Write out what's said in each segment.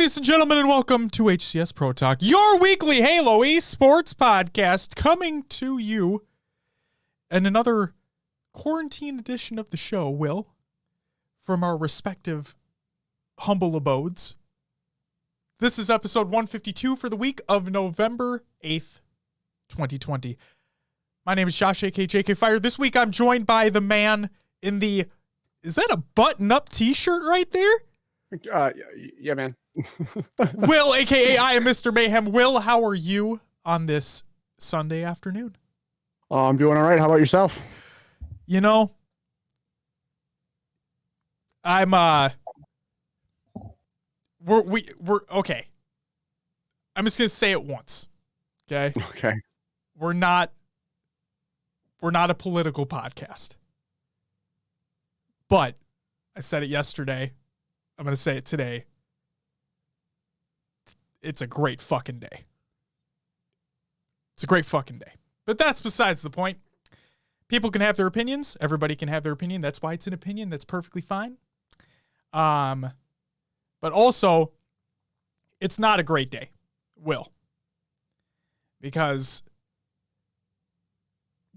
Ladies and gentlemen, and welcome to HCS Pro Talk, your weekly Halo esports podcast, coming to you in another quarantine edition of the show, Will, from our respective humble abodes. This is episode 152 for the week of November 8th, 2020. My name is Josh, aka JK Fire. This week I'm joined by the man in the, is that a button-up t-shirt right there? Yeah, man. Will, aka I am Mr. Mayhem. Will, how are you on this Sunday afternoon? I'm doing all right. How about yourself? You know, I'm we're okay. I'm just gonna say it once. Okay. Okay. We're not a political podcast. But I said it yesterday. I'm gonna say it today. It's a great fucking day. It's a great fucking day. But that's besides the point. People can have their opinions. Everybody can have their opinion. That's why it's an opinion. That's perfectly fine. But also, it's not a great day, Will. Because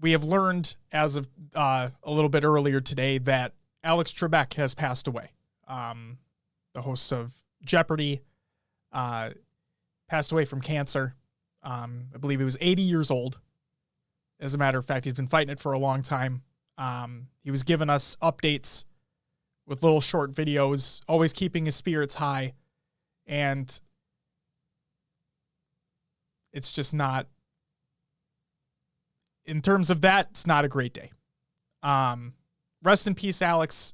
we have learned as of a little bit earlier today that Alex Trebek has passed away. The host of Jeopardy, passed away from cancer. I believe he was 80 years old. As a matter of fact, he's been fighting it for a long time. He was giving us updates with little short videos, always keeping his spirits high. And it's just not, in terms of that, it's not a great day. Rest in peace, Alex.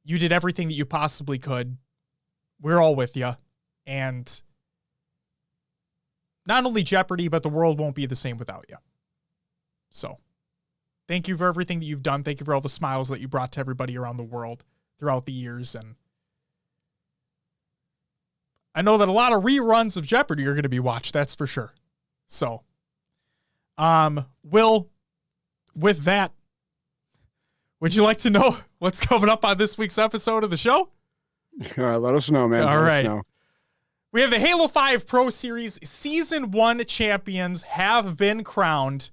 You did everything that you possibly could. We're all with you. And not only Jeopardy, but the world won't be the same without you. So, thank you for everything that you've done. Thank you for all the smiles that you brought to everybody around the world throughout the years. And I know that a lot of reruns of Jeopardy are going to be watched, that's for sure. So, Will, with that, would you like to know what's coming up on this week's episode of the show? All right, let us know, man. All let right. Us know. We have the Halo 5 Pro Series Season 1 champions have been crowned.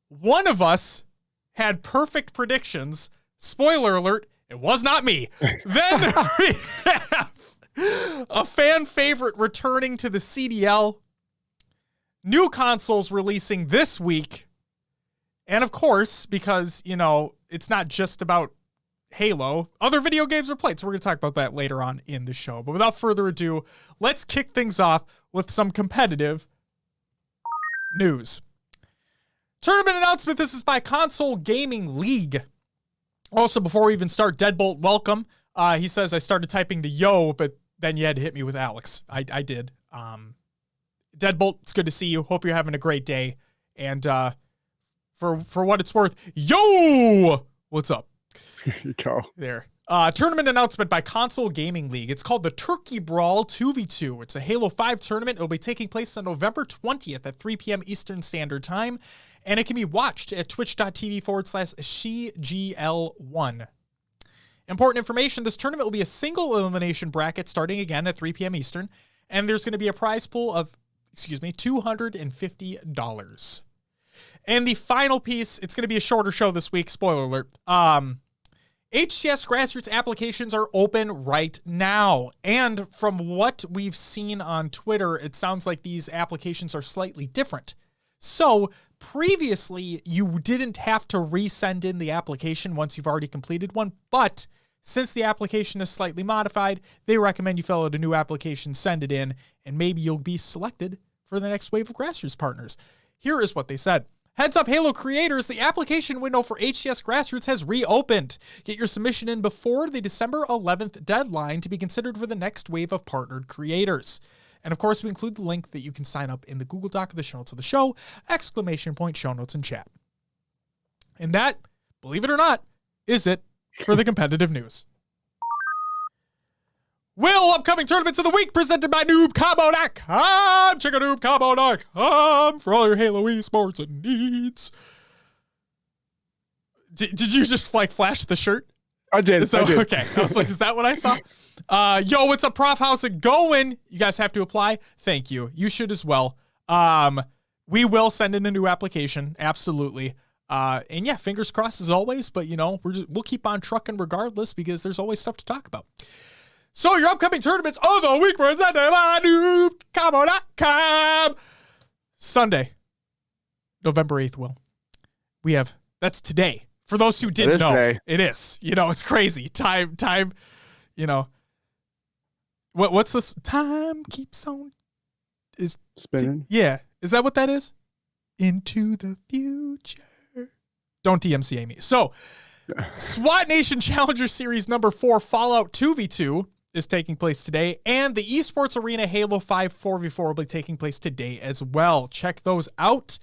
One of us had perfect predictions. Spoiler alert, it was not me. Then we have a fan favorite returning to the CDL. New consoles releasing this week. And of course, because, you know, it's not just about Halo, other video games are played, so we're going to talk about that later on in the show. But without further ado, let's kick things off with some competitive news. Tournament announcement. This is by Console Gaming League. Also, before we even start, Deadbolt, welcome. He says, I started typing the yo, but then you had to hit me with Alex. I did. Deadbolt, it's good to see you. Hope you're having a great day. And for what it's worth, yo! What's up? Here you go. There. Tournament announcement by Console Gaming League. It's called the Turkey Brawl 2v2. It's a Halo 5 tournament. It'll be taking place on November 20th at 3 p.m. Eastern Standard Time. And it can be watched at twitch.tv/SheGL1. Important information, this tournament will be a single elimination bracket starting again at 3 p.m. Eastern. And there's going to be a prize pool of, $250. And the final piece, it's going to be a shorter show this week, spoiler alert. HCS Grassroots applications are open right now. And from what we've seen on Twitter, it sounds like these applications are slightly different. So previously, you didn't have to resend in the application once you've already completed one. But since the application is slightly modified, they recommend you fill out a new application, send it in, and maybe you'll be selected for the next wave of Grassroots partners. Here is what they said. Heads up, Halo creators, the application window for HCS Grassroots has reopened. Get your submission in before the December 11th deadline to be considered for the next wave of partnered creators. And of course, we include the link that you can sign up in the Google Doc of the show notes of the show, ! Show notes and chat. And that, believe it or not, is it for the competitive news. Will, upcoming tournaments of the week presented by NoobCombo.com. Check out NoobCombo.com for all your Halo esports and needs. Did you just like flash the shirt? I did. So, I did. okay. I was like, is that what I saw? Yo, what's up, Prof? How's it going? You guys have to apply? Thank you. You should as well. We will send in a new application. Absolutely. And yeah, fingers crossed as always, but we'll keep on trucking regardless because there's always stuff to talk about. So your upcoming tournaments of the week presented by NoobCombo.com. Sunday, November 8th, Will. That's today. For those who didn't know, today. it is. It's crazy. Time, what's this? Time keeps on Spinning. yeah. Is that what that is? Into the future. Don't DMCA me. So, SWAT Nation Challenger Series number 4 Fallout 2v2 is taking place today, and the Esports Arena Halo 5 4v4 will be taking place today as well. Check those out.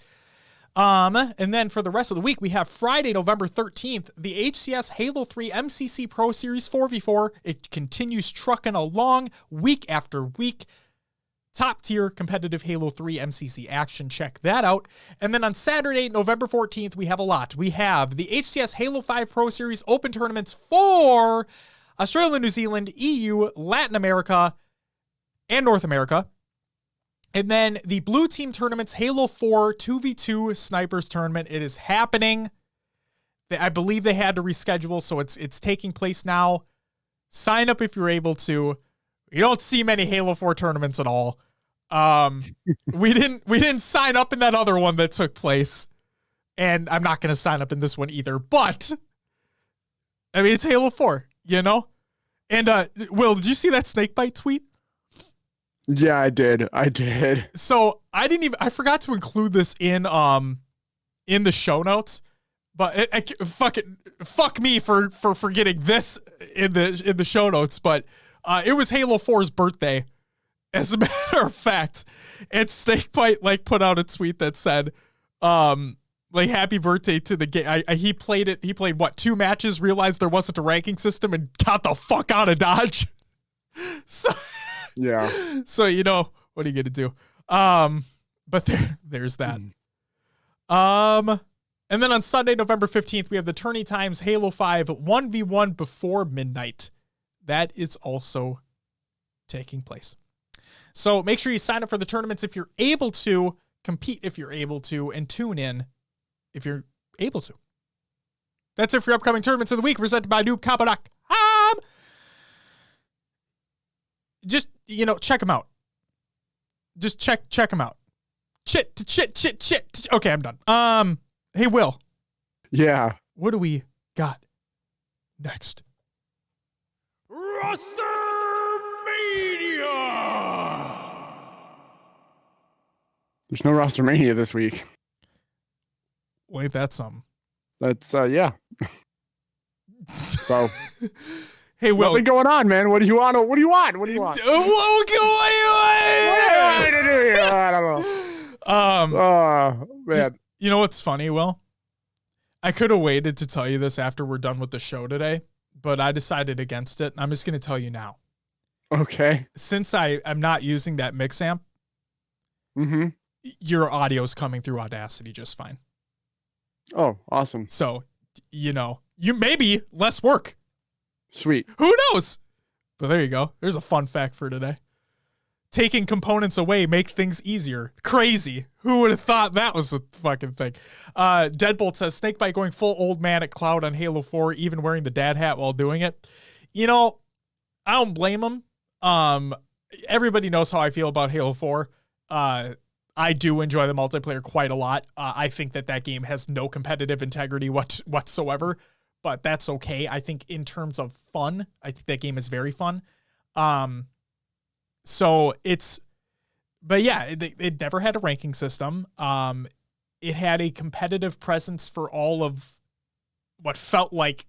And then for the rest of the week, we have Friday, November 13th, the HCS Halo 3 MCC Pro Series 4v4. It continues trucking along week after week. Top tier competitive Halo 3 MCC action. Check that out. And then on Saturday, November 14th, we have a lot. We have the HCS Halo 5 Pro Series Open Tournaments for Australia, New Zealand, EU, Latin America, and North America. And then the Blue Team Tournaments Halo 4 2v2 Snipers Tournament. It is happening. I believe they had to reschedule, so it's taking place now. Sign up if you're able to. You don't see many Halo 4 tournaments at all. We didn't sign up in that other one that took place, and I'm not going to sign up in this one either. But I mean, it's Halo 4, And Will, did you see that Snakebite tweet? Yeah, I did. So I forgot to include this in the show notes, but fuck me for forgetting this in the show notes, but. It was Halo 4's birthday, as a matter of fact. And Snakebite put out a tweet that said, happy birthday to the game. He played 2 matches, realized there wasn't a ranking system, and got the fuck out of Dodge. So yeah. So what are you gonna do? But there's that. And then on Sunday, November 15th, we have the Tourney Times Halo 5 1v1 before midnight. That is also taking place. So make sure you sign up for the tournaments if you're able to, compete if you're able to, and tune in if you're able to. That's it for your upcoming tournaments of the week, presented by NoobCombo.com. Just, check them out. Just check them out. Chit. Okay, I'm done. Hey, Will. Yeah. What do we got next? Roster Mania! There's no Roster Mania this week. Wait, that's something. That's, yeah. So. Hey, Will. Nothing going on, man. What do you want? What do you want? What going on? I don't know. Oh, man. You know what's funny, Will? I could have waited to tell you this after we're done with the show today, but I decided against it. I'm just going to tell you now. Okay. Since I'm not using that mix amp, your audio's coming through Audacity just fine. Oh, awesome. So, you maybe less work. Sweet. Who knows? But there you go. There's a fun fact for today. Taking components away make things easier. Crazy. Who would have thought that was a fucking thing? Deadbolt says, Snakebite going full old man at Cloud on Halo 4, even wearing the dad hat while doing it. I don't blame him. Everybody knows how I feel about Halo 4. I do enjoy the multiplayer quite a lot. I think that game has no competitive integrity whatsoever, but that's okay. I think in terms of fun, I think that game is very fun. So but yeah, it never had a ranking system. It had a competitive presence for all of what felt like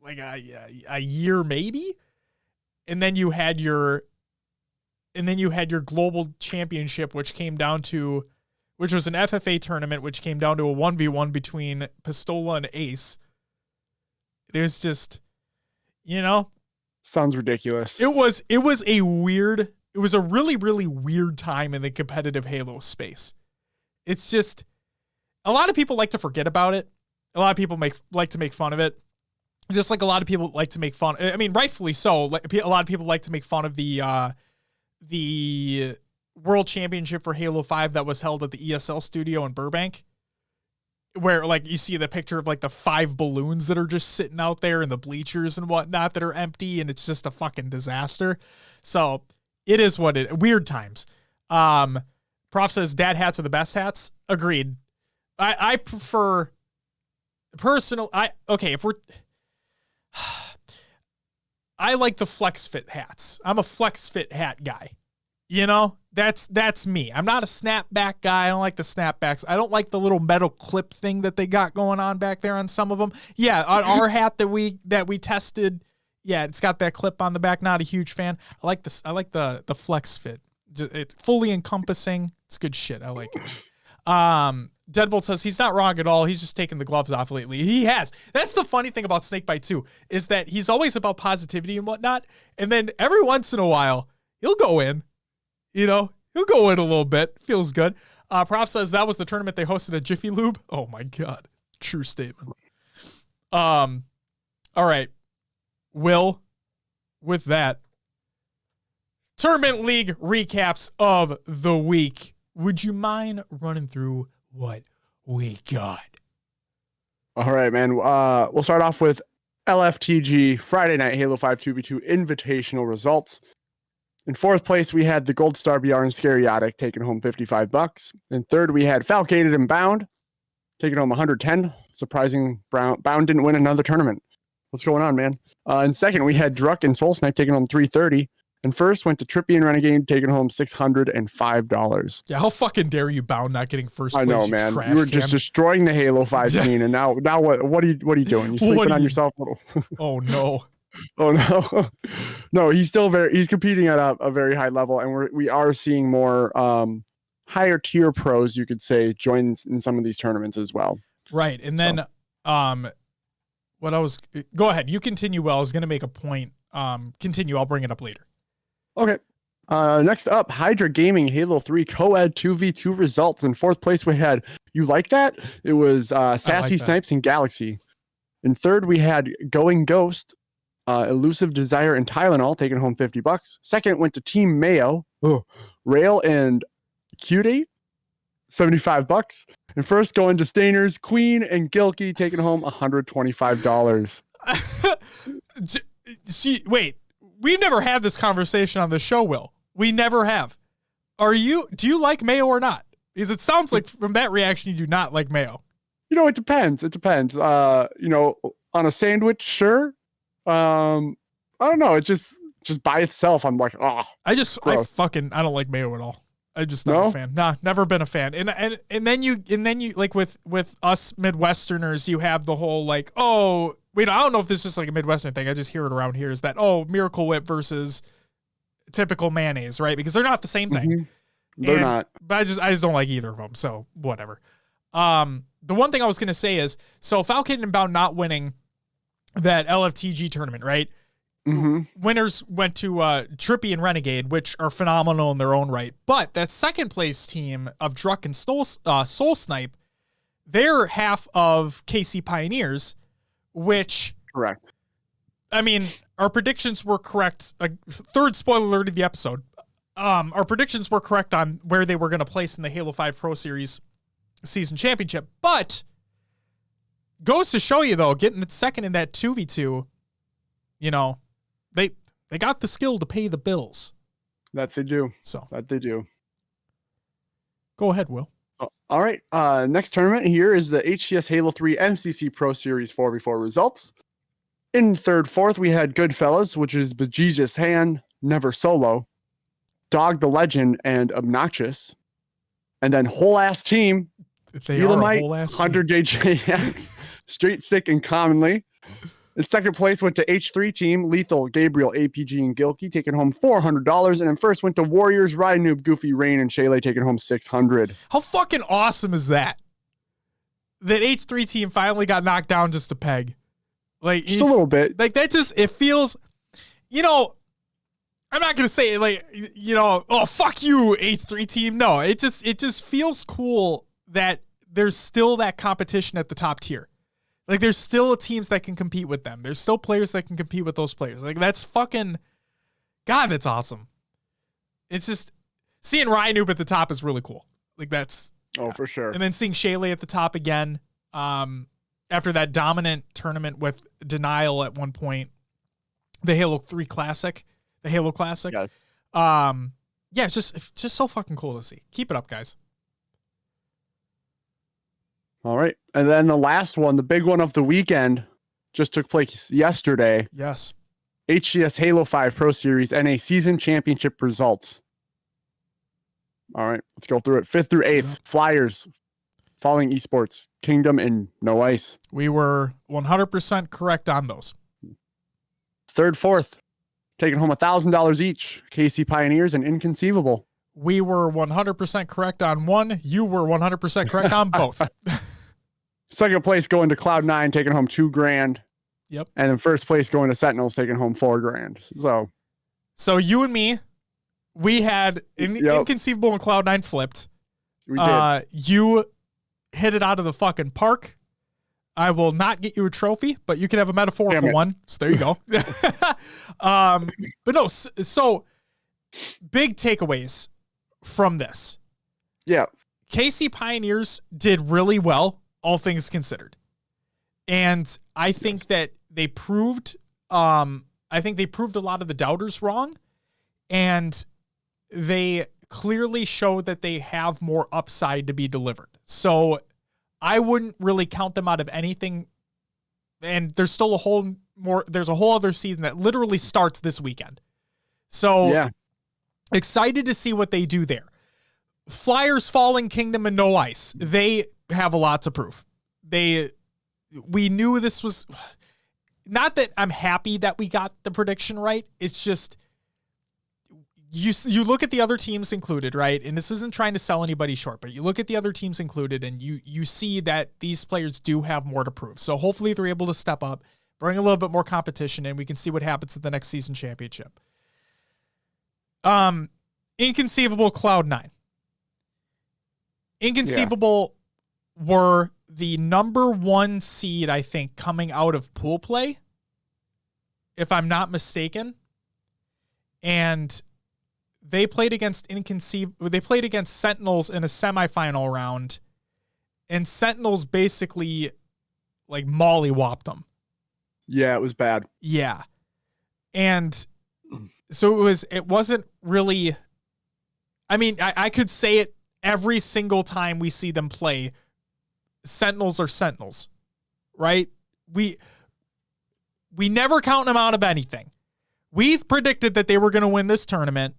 a year maybe. And then you had your global championship, which was an FFA tournament, which came down to a 1v1 between Pistola and Ace. It was just, sounds ridiculous. It was a really, really weird time in the competitive Halo space. It's just, a lot of people like to forget about it. A lot of people like to make fun of it. just like a lot of people like to make fun. I mean, rightfully so. Like, a lot of people like to make fun of the World Championship for Halo 5 that was held at the ESL studio in Burbank, where like you see the picture of like the 5 balloons that are just sitting out there and the bleachers and whatnot that are empty, and it's just a fucking disaster. So it is what it. Weird times. Prof says dad hats are the best hats. Agreed. I prefer personal. If we're. I like the flex fit hats. I'm a flex fit hat guy. You know, that's me. I'm not a snapback guy. I don't like the snapbacks. I don't like the little metal clip thing that they got going on back there on some of them. Yeah, on our hat that we tested, yeah, it's got that clip on the back. Not a huge fan. I like this. I like the flex fit. It's fully encompassing. It's good shit. I like it. Deadbolt says he's not wrong at all. He's just taking the gloves off lately. He has. That's the funny thing about Snakebite too, is that he's always about positivity and whatnot. And then every once in a while, he'll go in. You know, he'll go in a little bit. Feels good. Prof says that was the tournament they hosted at Jiffy Lube. Oh my God. True statement. All right. Will, with that, Tournament League recaps of the week. Would you mind running through what we got? All right, man. We'll start off with LFTG Friday Night Halo 5 2v2 Invitational results. In fourth place, we had the Gold Star BR and Scariatic taking home $55. In third, we had Falcated and Bound taking home 110. Surprising, Bound didn't win another tournament. What's going on, man? In second, we had Druck and Soul Snipe taking home 330. And first went to Trippy and Renegade taking home $605. Yeah, how fucking dare you, Bound, not getting first place? I know, man. You were just destroying the Halo 5 scene, and now what are you doing? You sleeping on yourself? Oh no. Oh no. No, he's competing at a very high level, and we are seeing more higher tier pros, you could say, join in some of these tournaments as well. Right. And then go ahead. You continue. Well, I was going to make a point. Continue. I'll bring it up later. Okay. Next up, Hydra Gaming Halo 3 Co-Ed 2v2 results. In fourth place, we had You Like That? It was Sassy Snipes and Galaxy. In third, we had Going Ghost, Elusive Desire and Tylenol taking home $50. Second went to Team Mayo, Rail and Cutie, $75. And first going to Stainers, Queen and Gilkey taking home $125. See, wait. We've never had this conversation on the show, Will. We never have. Do you like Mayo or not? Because it sounds like from that reaction, you do not like Mayo. You know, it depends. It depends. On a sandwich, sure. I don't know. It just by itself, I'm like, oh. I don't like Mayo at all. I'm just not a fan. Nah, never been a fan. And then you like with us Midwesterners, you have the whole like, oh, wait, I don't know if this is just like a Midwestern thing. I just hear it around here is that, oh, Miracle Whip versus typical mayonnaise, right? Because they're not the same thing. Mm-hmm. They're not. But I just don't like either of them. So whatever. The one thing I was going to say is, so Falcon and Bound not winning that LFTG tournament, right? Mm-hmm. Winners went to Trippy and Renegade, which are phenomenal in their own right. But that second place team of Druck and Soul Snipe, they're half of KC Pioneers, which... Correct. I mean, our predictions were correct. Third spoiler alert of the episode. Our predictions were correct on where they were going to place in the Halo 5 Pro Series season championship. But goes to show you, though, getting the second in that 2v2, you know, they got the skill to pay the bills. That they do. That they do. Go ahead, Will. All right. Next tournament here is the HCS Halo 3 MCC Pro Series 4v4 results. In third, fourth, we had Goodfellas, which is Bejesus Han, Never Solo, Dog the Legend, and Obnoxious. And then whole ass team, Elamite, 100JJX, Straight Stick, and Commonly. In second place went to H3 team, Lethal, Gabriel, APG, and Gilkey, taking home $400. And then first went to Warriors, Ride Noob, Goofy, Rain, and Shayla, taking home $600. How fucking awesome is that? That H3 team finally got knocked down just a peg. Like, just a little bit. Like, that just, it feels, you know, I'm not going to say, like, you know, oh, fuck you, H3 team. No, it just feels cool that there's still that competition at the top tier. Like, there's still teams that can compete with them. There's still players that can compete with those players. Like, that's fucking, God, that's awesome. It's just, seeing Ryan Noob at the top is really cool. Like, that's, Oh, for sure. and then seeing Shaylee at the top again, after that dominant tournament with Denial at one point, the Halo Classic. Yes. Yeah, it's just so fucking cool to see. Keep it up, guys. All right. And then the last one, the big one of the weekend, just took place yesterday. Yes. HCS Halo 5 Pro Series NA Season Championship results. All right, let's go through it. 5th through 8th, Flyers, Falling Esports, Kingdom, and No Ice. We were 100% correct on those. 3rd, 4th, taking home $1,000 each, KC Pioneers and Inconceivable. We were 100% correct on one. You were 100% correct on both. 2nd place going to Cloud9, taking home $2,000. Yep. And then 1st place going to Sentinels, taking home $4,000. So you and me, we had Inconceivable and Cloud9 flipped. we did. You hit it out of the fucking park. I will not get you a trophy, but you can have a metaphorical one. So there you go. But no, so big takeaways from this. Yeah. KC Pioneers did really well, all things considered. And I think that they proved a lot of the doubters wrong. And they clearly show that they have more upside to be delivered. So I wouldn't really count them out of anything. And there's still there's a whole other season that literally starts this weekend. So Yeah. excited to see what they do there. Flyers, Falling Kingdom, and No Ice. They have a lot to prove. We knew this was, not that I'm happy that we got the prediction right. It's just, you look at the other teams included, right? And this isn't trying to sell anybody short, but you look at the other teams included and you see that these players do have more to prove. So hopefully they're able to step up, bring a little bit more competition, and we can see what happens at the next season championship. Inconceivable, Cloud9. Inconceivable were the number 1 seed, I think, coming out of pool play, if I'm not mistaken. And they played against Sentinels in a semifinal round, and Sentinels basically like mollywopped them. Yeah, it was bad. Yeah. And so it wasn't really, I mean, I could say it every single time we see them play. Sentinels are Sentinels, right? We never count them out of anything. We've predicted that they were going to win this tournament.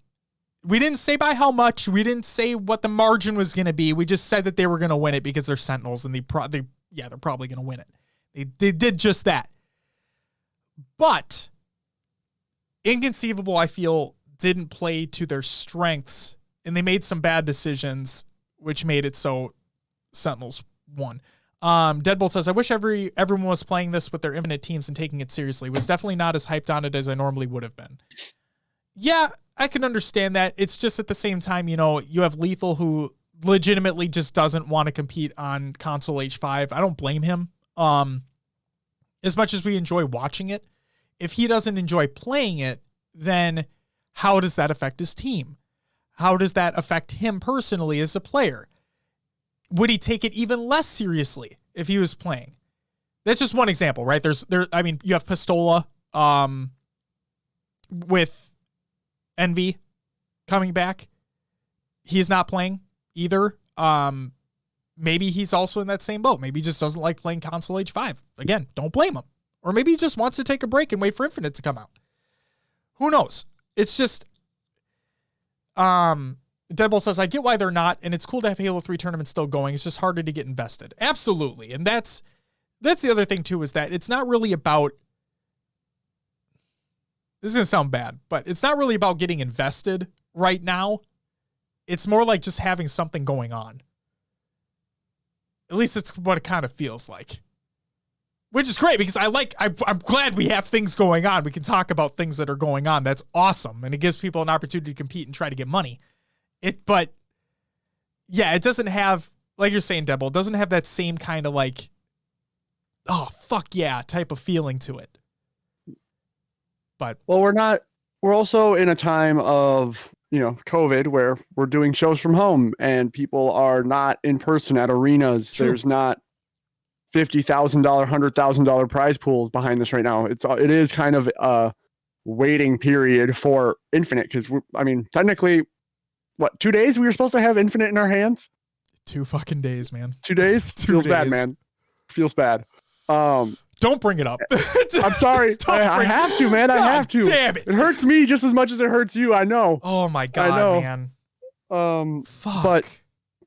We didn't say by how much. We didn't say what the margin was going to be. We just said that they were going to win it because they're Sentinels, and they're probably going to win it. They did just that. But Inconceivable, I feel, didn't play to their strengths, and they made some bad decisions, which made it so Sentinels won. Deadbolt says, I wish everyone was playing this with their infinite teams and taking it seriously. Was definitely not as hyped on it as I normally would have been. Yeah, I can understand that. It's just at the same time, you have Lethal, who legitimately just doesn't want to compete on console H5. I don't blame him. As much as we enjoy watching it, if he doesn't enjoy playing it, then how does that affect his team? How does that affect him personally as a player? Would he take it even less seriously if he was playing? That's just one example, right? You have Pistola with Envy coming back. He's not playing either. Maybe he's also in that same boat. Maybe he just doesn't like playing console H5. Again, don't blame him. Or maybe he just wants to take a break and wait for Infinite to come out. Who knows? It's just, Deadbolt says, I get why they're not, and it's cool to have Halo 3 tournaments still going. It's just harder to get invested. Absolutely. And that's the other thing too, is that it's not really about, this is going to sound bad, but it's not really about getting invested right now. It's more like just having something going on. At least it's what it kind of feels like. Which is great, because I'm glad we have things going on. We can talk about things that are going on. That's awesome. And it gives people an opportunity to compete and try to get money. But yeah, it doesn't have, like you're saying, Deadbolt, it doesn't have that same kind of like oh, fuck yeah type of feeling to it. But well, we're also in a time of, COVID where we're doing shows from home and people are not in person at arenas. True. There's not $50,000, $100,000 prize pools behind this right now. It is kind of a waiting period for Infinite because technically, 2 days we were supposed to have Infinite in our hands? 2 fucking days, man. 2 days? 2 Feels days. bad, man. Feels bad. Don't bring it up. I'm sorry. I have to, man. I have to. Damn it. It hurts me just as much as it hurts you. I know. Oh my God, I know. man. Fuck. But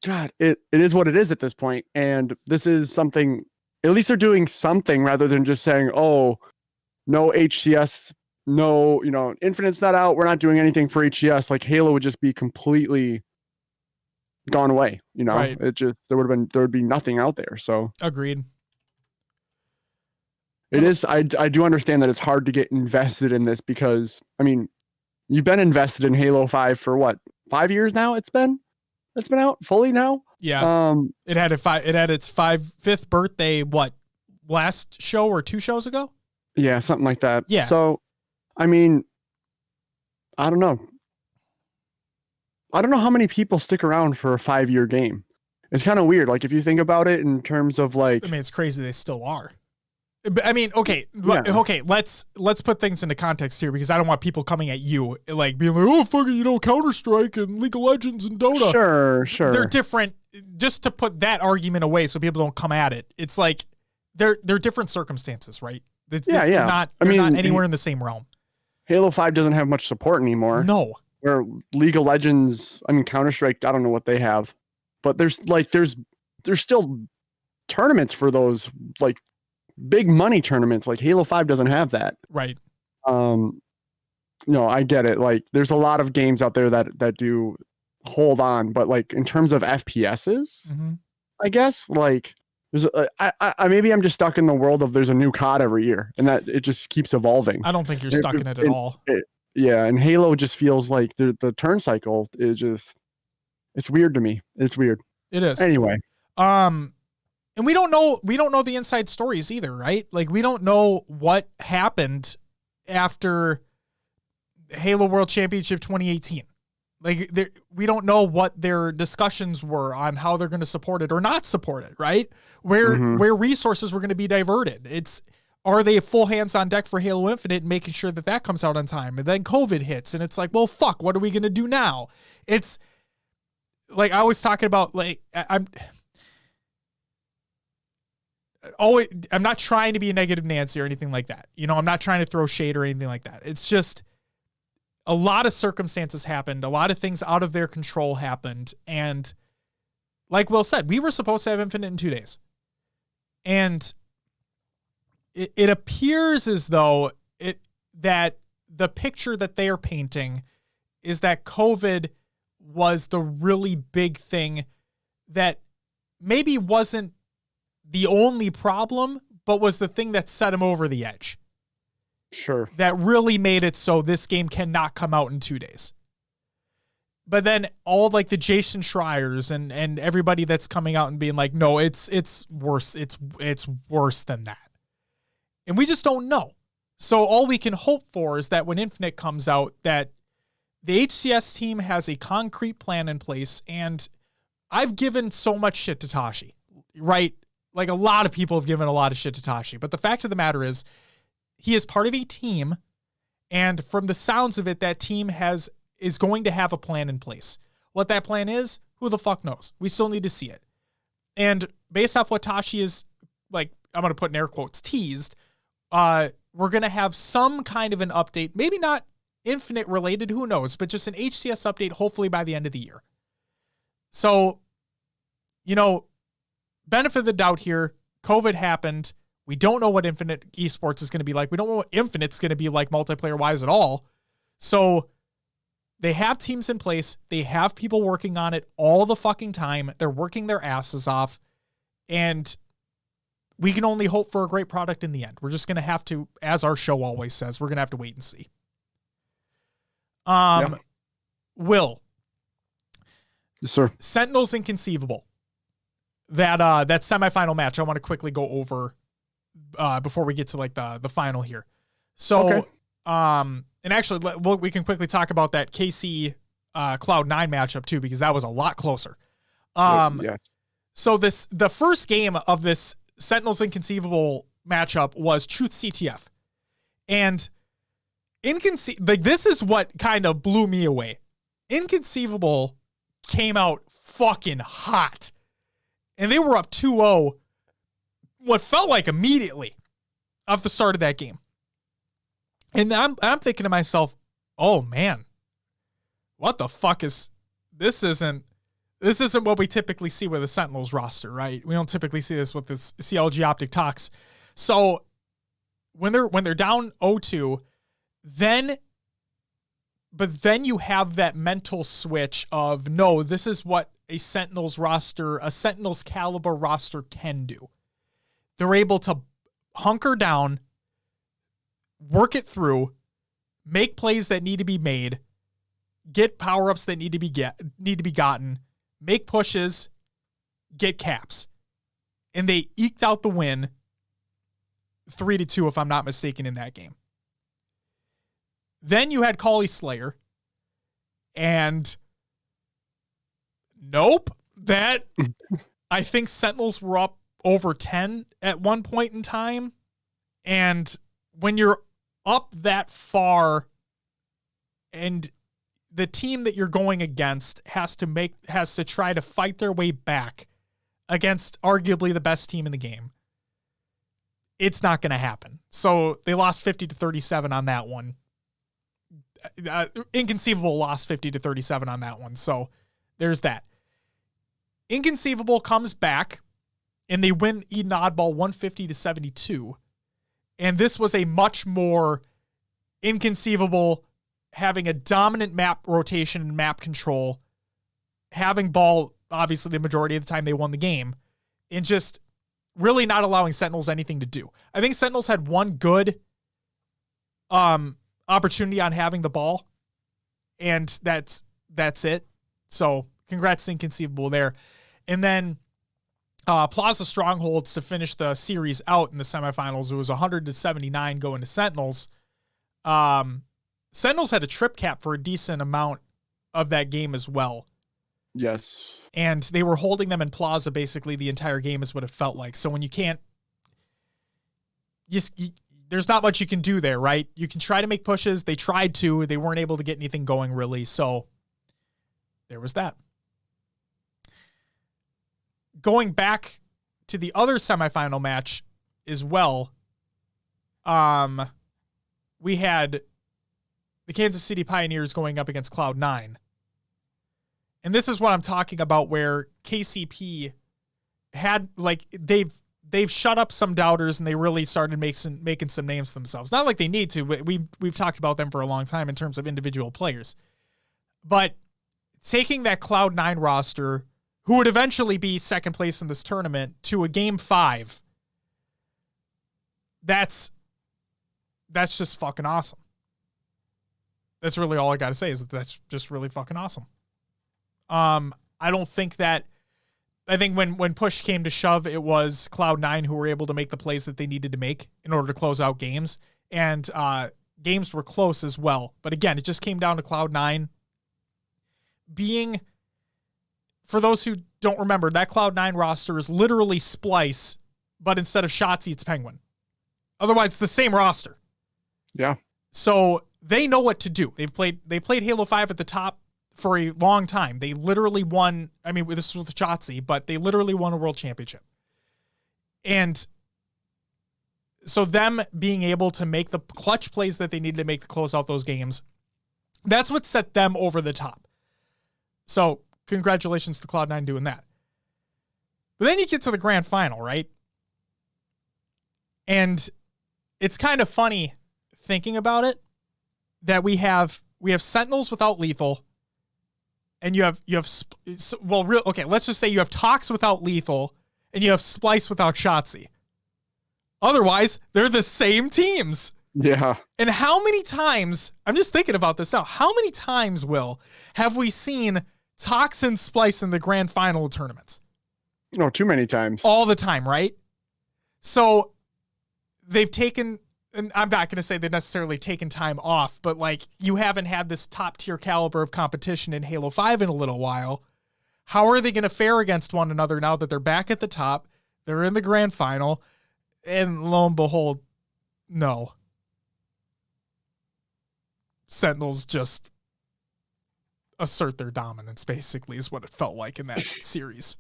God, it is what it is at this point. And this is something, at least they're doing something rather than just saying, oh, no HCS, no, Infinite's not out. We're not doing anything for HCS. Like Halo would just be completely gone away. Right. There would be nothing out there. So Agreed. it is. I do understand that it's hard to get invested in this because you've been invested in Halo 5 for what, 5 years now? It's been out fully now. Yeah. It had its 5th birthday. What, last show or 2 shows ago? Yeah, something like that. Yeah. So, I don't know. I don't know how many people stick around for a 5-year game. It's kind of weird. Like if you think about it in terms of like, it's crazy they still are. Okay, yeah. Okay. Let's put things into context here because I don't want people coming at you like being like, oh, fucking, Counter-Strike and League of Legends and Dota. Sure. They're different. Just to put that argument away so people don't come at it. It's like they're different circumstances, right? Yeah. They're not anywhere in the same realm. Halo 5 doesn't have much support anymore. No. Where League of Legends, Counter-Strike, I don't know what they have, but there's still tournaments for those like big money tournaments. Like Halo 5 doesn't have that. Right. No, I get it. Like there's a lot of games out there that do hold on, but like in terms of FPSs, I guess like there's maybe I'm just stuck in the world of there's a new COD every year and that it just keeps evolving. I don't think you're stuck in it at all. Yeah, and Halo just feels like the turn cycle is just, it's weird to me. It's weird. It is. Anyway. And we don't know the inside stories either, right? Like we don't know what happened after Halo World Championship 2018. Like we don't know what their discussions were on how they're going to support it or not support it, right? Where resources were going to be diverted. Are they full hands on deck for Halo Infinite and making sure that comes out on time? And then COVID hits and it's like, well, fuck, what are we going to do now? It's like I was talking about, like I'm not trying to be a negative Nancy or anything like that. I'm not trying to throw shade or anything like that. It's just a lot of circumstances happened. A lot of things out of their control happened. And like Will said, we were supposed to have Infinite in 2 days. And it appears as though that the picture that they are painting is that COVID was the really big thing that maybe wasn't the only problem, but was the thing that set him over the edge. Sure. That really made it so this game cannot come out in 2 days. But then all like the Jason Schreiers and everybody that's coming out and being like, no, it's worse. It's worse than that. And we just don't know. So all we can hope for is that when Infinite comes out, that the HCS team has a concrete plan in place. And I've given so much shit to Tashi, right? Like a lot of people have given a lot of shit to Tashi. But the fact of the matter is he is part of a team. And from the sounds of it, that team is going to have a plan in place. What that plan is, who the fuck knows? We still need to see it. And based off what Tashi is, like, I'm going to put in air quotes, teased, we're going to have some kind of an update, maybe not Infinite related, who knows, but just an HCS update, hopefully by the end of the year. So, benefit of the doubt here, COVID happened. We don't know what Infinite esports is going to be like. We don't know what Infinite's going to be like multiplayer-wise at all. So they have teams in place. They have people working on it all the fucking time. They're working their asses off. And we can only hope for a great product in the end. We're just going to have to, as our show always says, we're going to have to wait and see. Yeah. Will. Yes, sir. Sentinels Inconceivable. That semifinal match, I want to quickly go over before we get to like the final here. So, Okay. And actually, we can quickly talk about that KC Cloud9 matchup too, because that was a lot closer. Yes. So the first game of this Sentinels Inconceivable matchup was Truth CTF, and this is what kind of blew me away. Inconceivable came out fucking hot, and they were up 2-0. What felt like immediately off the start of that game. And I'm thinking to myself, oh man, what the fuck is this? Isn't what we typically see with the Sentinels roster, right? We don't typically see this with this CLG Optic Talks. So when they're down 0-2, then you have that mental switch of, no, this is what a Sentinels caliber roster can do. They're able to hunker down, work it through, make plays that need to be made, get power-ups that need to be gotten, make pushes, get caps. And they eked out the win 3-2, if I'm not mistaken, in that game. Then you had Cauley Slayer, and nope, that I think Sentinels were up over 10 at one point in time. And when you're up that far and the team that you're going against has to try to fight their way back against arguably the best team in the game, it's not going to happen. So they lost 50-37 on that one. Inconceivable lost 50-37 on that one. So there's that. Inconceivable comes back and they win Eden Oddball 150-72. And this was a much more Inconceivable having a dominant map rotation and map control, having ball, obviously the majority of the time they won the game, and just really not allowing Sentinels anything to do. I think Sentinels had one good opportunity on having the ball, and that's it. So congrats to Inconceivable there. And then Plaza Strongholds to finish the series out in the semifinals. It was 100-79 going to Sentinels. Sentinels had a trip cap for a decent amount of that game as well. Yes. And they were holding them in Plaza basically the entire game is what it felt like. So when you can't, there's not much you can do there, right? You can try to make pushes. They tried to. They weren't able to get anything going really. So there was that. Going back to the other semifinal match as well, we had the Kansas City Pioneers going up against Cloud9. And this is what I'm talking about, where KCP had, like, they've shut up some doubters and they really started making some names for themselves. Not like they need to, but we've talked about them for a long time in terms of individual players. But taking that Cloud9 roster, who would eventually be second place in this tournament, to a game 5, that's just fucking awesome. That's really all I got to say, is that that's just really fucking awesome. I think when push came to shove, it was Cloud9 who were able to make the plays that they needed to make in order to close out games. And games were close as well. But again, it just came down to Cloud9 being, for those who don't remember, that Cloud9 roster is literally Splice, but instead of Shotzi, it's Penguin. Otherwise, it's the same roster. Yeah. So they know what to do. They played Halo 5 at the top for a long time. They literally won, I mean, this was with Shotzi, but they literally won a world championship. And so them being able to make the clutch plays that they needed to make to close out those games, that's what set them over the top. So congratulations to Cloud9 doing that. But then you get to the grand final, right? And it's kind of funny thinking about it, that we have Sentinels without Lethal, and let's just say you have Tox without Lethal, and you have Splice without Shotzi. Otherwise, they're the same teams. Yeah. And how many times, I'm just thinking about this now, how many times, Will, have we seen Tox and Splice in the grand final tournaments? Oh, too many times. All the time, right? So they've taken, and I'm not going to say they've necessarily taken time off, but like you haven't had this top tier caliber of competition in Halo 5 in a little while. How are they going to fare against one another now that they're back at the top? They're in the grand final, and lo and behold, no. Sentinels just assert their dominance, basically, is what it felt like in that series.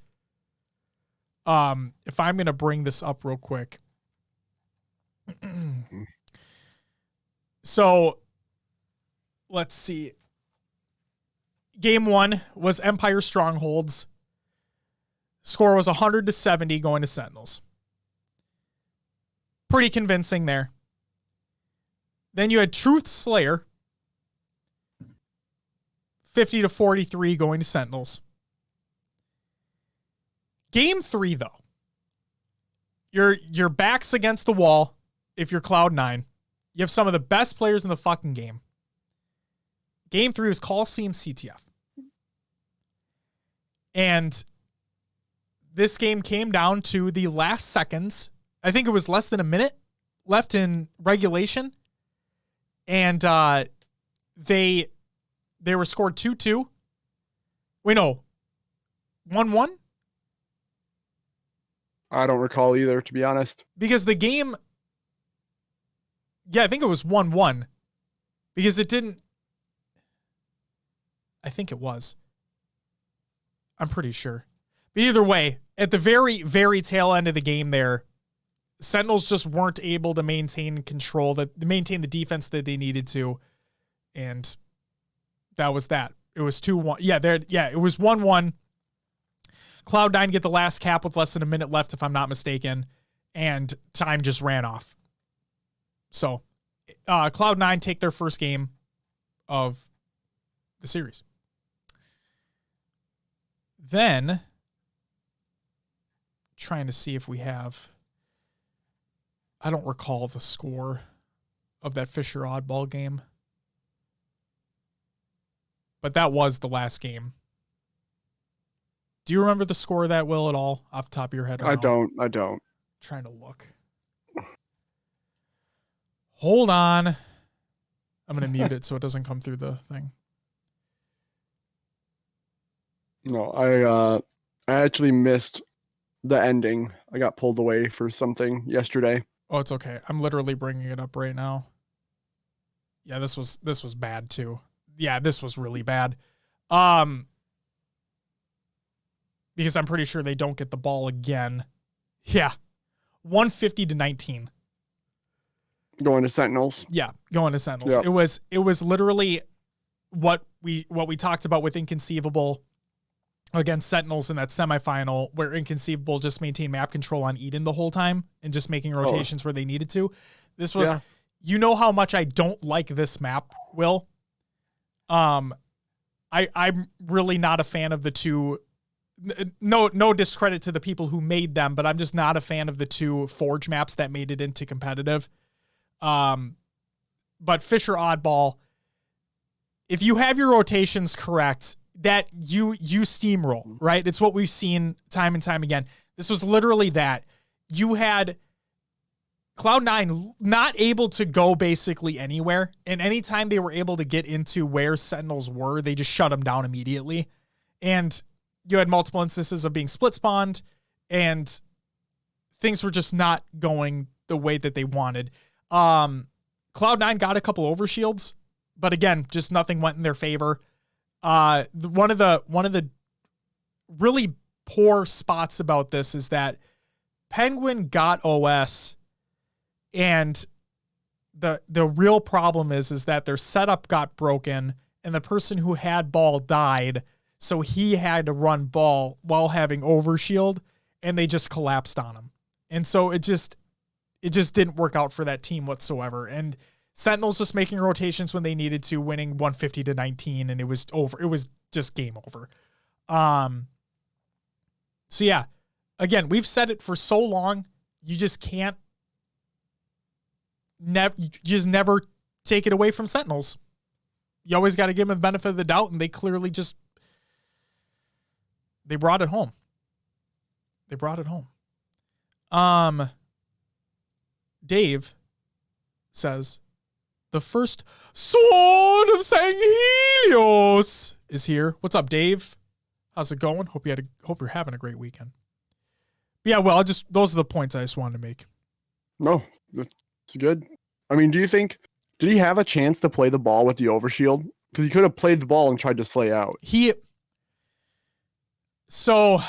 If I'm going to bring this up real quick. So, let's see. Game 1 was Empire Strongholds. Score was 100-70 going to Sentinels. Pretty convincing there. Then you had Truth Slayer. 50-43 going to Sentinels. Game 3, though. Your back's against the wall if you're Cloud9. You have some of the best players in the fucking game. Game 3 was Coliseum CTF. And this game came down to the last seconds. I think it was less than a minute left in regulation. And they were scored 2-2. Wait, no. 1-1? I don't recall either, to be honest. Because the game... Yeah, I think it was 1-1. Because it didn't... I think it was. I'm pretty sure. But either way, at the very, very tail end of the game there, Sentinels just weren't able to maintain maintain the defense that they needed to. And that was that. It was 2-1. Yeah, it was 1-1. Cloud9 get the last cap with less than a minute left, if I'm not mistaken, and time just ran off. So, Cloud9 take their first game of the series. Then, trying to see if we have... I don't recall the score of that Fisher Oddball game. But that was the last game. Do you remember the score of that, Will, at all, off the top of your head? I don't. Trying to look. Hold on. I'm going to mute it so it doesn't come through the thing. No, I actually missed the ending. I got pulled away for something yesterday. Oh, it's okay. I'm literally bringing it up right now. Yeah, this was bad too. Yeah, this was really bad. Because I'm pretty sure they don't get the ball again. Yeah. 150-19. Going to Sentinels. Yeah, going to Sentinels. Yep. It was literally what we talked about with Inconceivable against Sentinels in that semifinal, where Inconceivable just maintained map control on Eden the whole time and just making rotations where they needed to. This was, you know how much I don't like this map, Will. I'm really not a fan of the two. No discredit to the people who made them, but I'm just not a fan of the two Forge maps that made it into competitive. But Fisher Oddball, if you have your rotations correct, that you steamroll, right? It's what we've seen time and time again. This was literally that. You had Cloud9 not able to go basically anywhere, and anytime they were able to get into where Sentinels were, they just shut them down immediately. And you had multiple instances of being split spawned, and things were just not going the way that they wanted. Cloud9 got a couple overshields, but again, just nothing went in their favor. One of the really poor spots about this is that Penguin got OS, and the real problem is that their setup got broken, and the person who had ball died, so he had to run ball while having overshield, and they just collapsed on him. And so it just didn't work out for that team whatsoever. And Sentinels just making rotations when they needed to, winning 150-19, and it was over. It was just game over. So yeah, again, we've said it for so long. You just can't never take it away from Sentinels. You always got to give them the benefit of the doubt, and they clearly they brought it home. Dave says, the first Sword of Sanghelios is here. What's up, Dave? How's it going? Hope you're having a great weekend. But yeah, well, those are the points I just wanted to make. No, that's good. I mean, do you think, did he have a chance to play the ball with the overshield? Because he could have played the ball and tried to slay out. So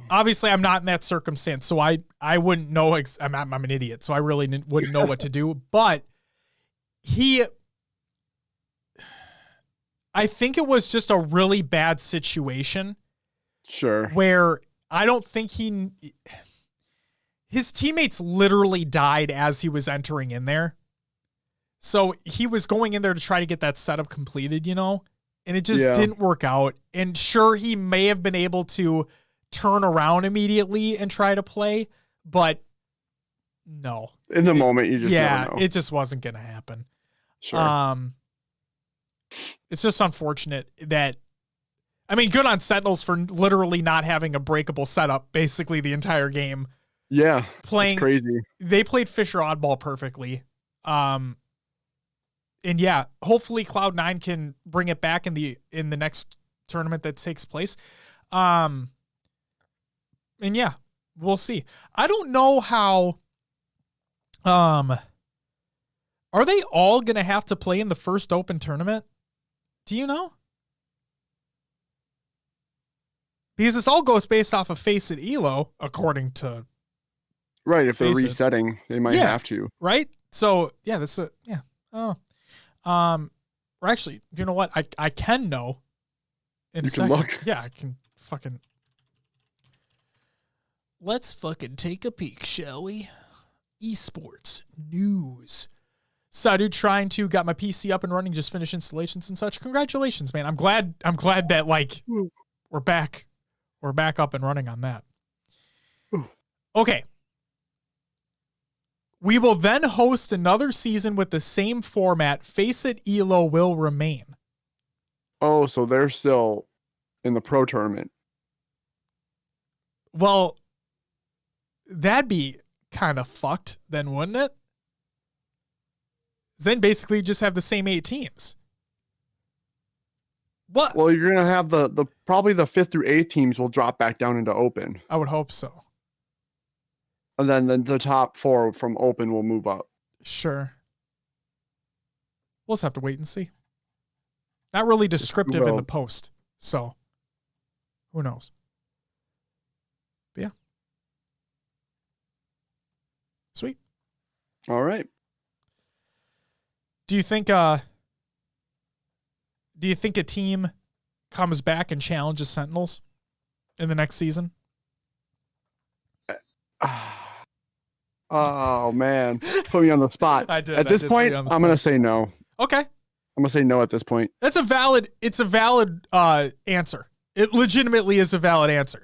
obviously I'm not in that circumstance, so I wouldn't know. I'm an idiot, so I really wouldn't know what to do. But I think it was just a really bad situation. Sure. Where I don't think his teammates literally died as he was entering in there. So he was going in there to try to get that setup completed, and it just didn't work out. And sure, he may have been able to turn around immediately and try to play, but no. In the moment, you just never know. It just wasn't going to happen. Sure. It's just unfortunate that, good on Sentinels for literally not having a breakable setup basically the entire game. Yeah. Playing crazy. They played Fisher oddball perfectly. And yeah, hopefully Cloud9 can bring it back in the next tournament that takes place. And yeah, we'll see. I don't know how, are they all going to have to play in the first open tournament? Do you know? Because this all goes based off of Face It ELO, according to. Right. If they're resetting, they might have to. Right. So yeah, Oh, or actually, you know what? I can know. You can look. Yeah, I can fucking. Let's fucking take a peek, shall we? Esports news. Sadu trying to got my PC up and running, just finished installations and such. Congratulations, man. I'm glad that we're back up and running on that. Okay. We will then host another season with the same format. Face It ELO will remain. Oh, so they're still in the pro tournament. Well, that'd be kind of fucked then, wouldn't it? Then basically you just have the same 8 teams. What? Well, you're going to have the probably the 5th through 8th teams will drop back down into open. I would hope so. And then the top 4 from open will move up. Sure. We'll just have to wait and see. Not really descriptive in the post. So, who knows? But yeah. Sweet. All right. Do you think a team comes back and challenges Sentinels in the next season? Oh man, put me on the spot. I did. At this point, I'm going to say no. Okay. I'm going to say no at this point. It's a valid answer. It legitimately is a valid answer.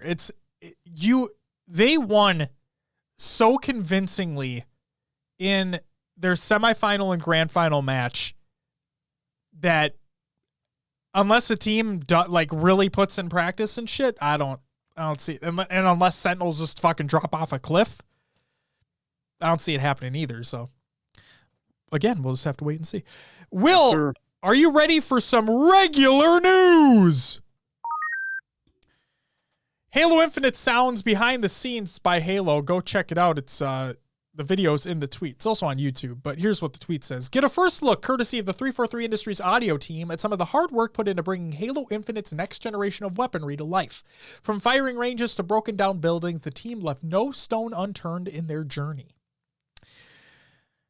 They won so convincingly in their semifinal and grand final match that unless a team really puts in practice and shit, I don't see it. And unless Sentinels just fucking drop off a cliff, I don't see it happening either. So again, we'll just have to wait and see. Will, sure. Are you ready for some regular news? Halo Infinite sounds behind the scenes by Halo. Go check it out. It's the video's in the tweet. It's also on YouTube, but here's what the tweet says. Get a first look, courtesy of the 343 Industries audio team, at some of the hard work put into bringing Halo Infinite's next generation of weaponry to life. From firing ranges to broken down buildings, the team left no stone unturned in their journey.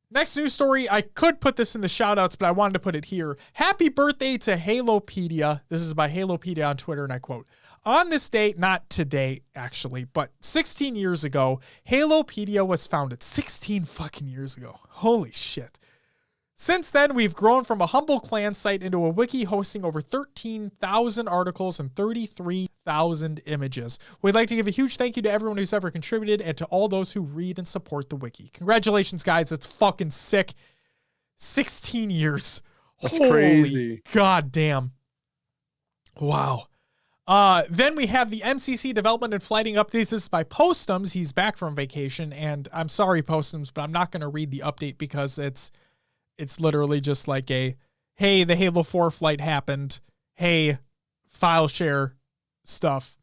Next news story, I could put this in the shout-outs, but I wanted to put it here. Happy birthday to Halopedia. This is by Halopedia on Twitter, and I quote, on this day, not today, actually, but 16 years ago, Halopedia was founded. 16 fucking years ago. Holy shit. Since then, we've grown from a humble clan site into a wiki hosting over 13,000 articles and 33,000 images. We'd like to give a huge thank you to everyone who's ever contributed and to all those who read and support the wiki. Congratulations, guys. It's fucking sick. 16 years. That's Holy crazy. goddamn. Wow. Then we have the MCC development and flighting updates. This is by Postums. He's back from vacation, and I'm sorry, Postums, but I'm not going to read the update because it's literally just like hey, the Halo 4 flight happened. Hey, file share stuff.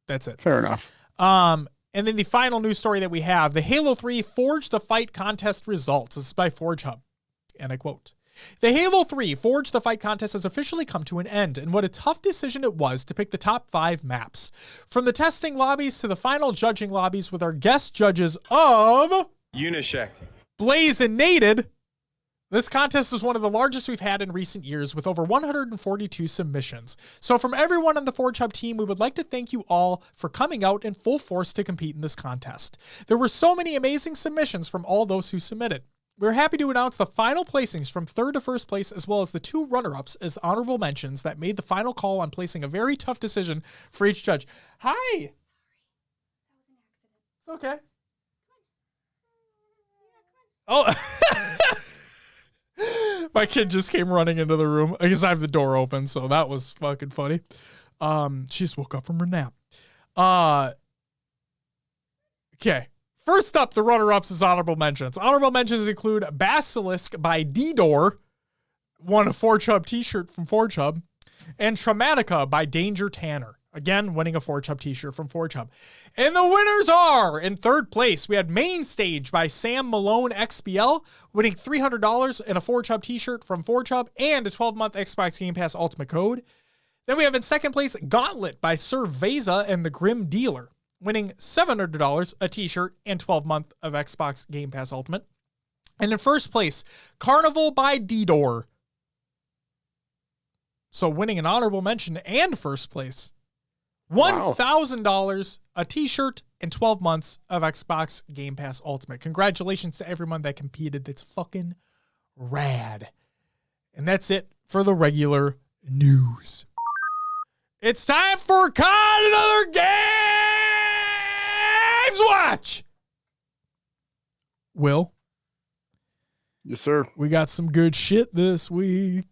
That's it. Fair enough. And then the final news story that we have, the Halo 3 Forge the Fight contest results. This is by Forge Hub. And I quote, "The Halo 3 Forge the Fight contest has officially come to an end, and what a tough decision it was to pick the top 5 maps. From the testing lobbies to the final judging lobbies with our guest judges of Unishek, Blazinated. This contest is one of the largest we've had in recent years with over 142 submissions. So from everyone on the Forge Hub team, we would like to thank you all for coming out in full force to compete in this contest. There were so many amazing submissions from all those who submitted. We're happy to announce the final placings from 3rd to 1st place, as well as the 2 runner-ups as honorable mentions that made the final call on placing a very tough decision for each judge." Hi. It's okay. Oh, my kid just came running into the room. I guess I have the door open, so that was fucking funny. She just woke up from her nap. Okay. First up, the runner-ups is honorable mentions. Honorable mentions include Basilisk by D-Door, won a Forge Hub t-shirt from Forge Hub, and Traumatica by Danger Tanner. Again, winning a Forge Hub t-shirt from Forge Hub. And the winners are, in 3rd place, we had Main Stage by Sam Malone XBL, winning $300 and a Forge Hub t-shirt from Forge Hub and a 12-month Xbox Game Pass Ultimate Code. Then we have in 2nd place, Gauntlet by Sir Veza and the Grim Dealer, winning $700, a t-shirt, and 12-month of Xbox Game Pass Ultimate. And in 1st place, Carnival by D-Door. So winning an honorable mention and 1st place. $1,000, a t-shirt, and 12 months of Xbox Game Pass Ultimate. Congratulations to everyone that competed. That's fucking rad. And that's it for the regular news. It's time for COD Another Games Watch. Will? Yes, sir. We got some good shit this week.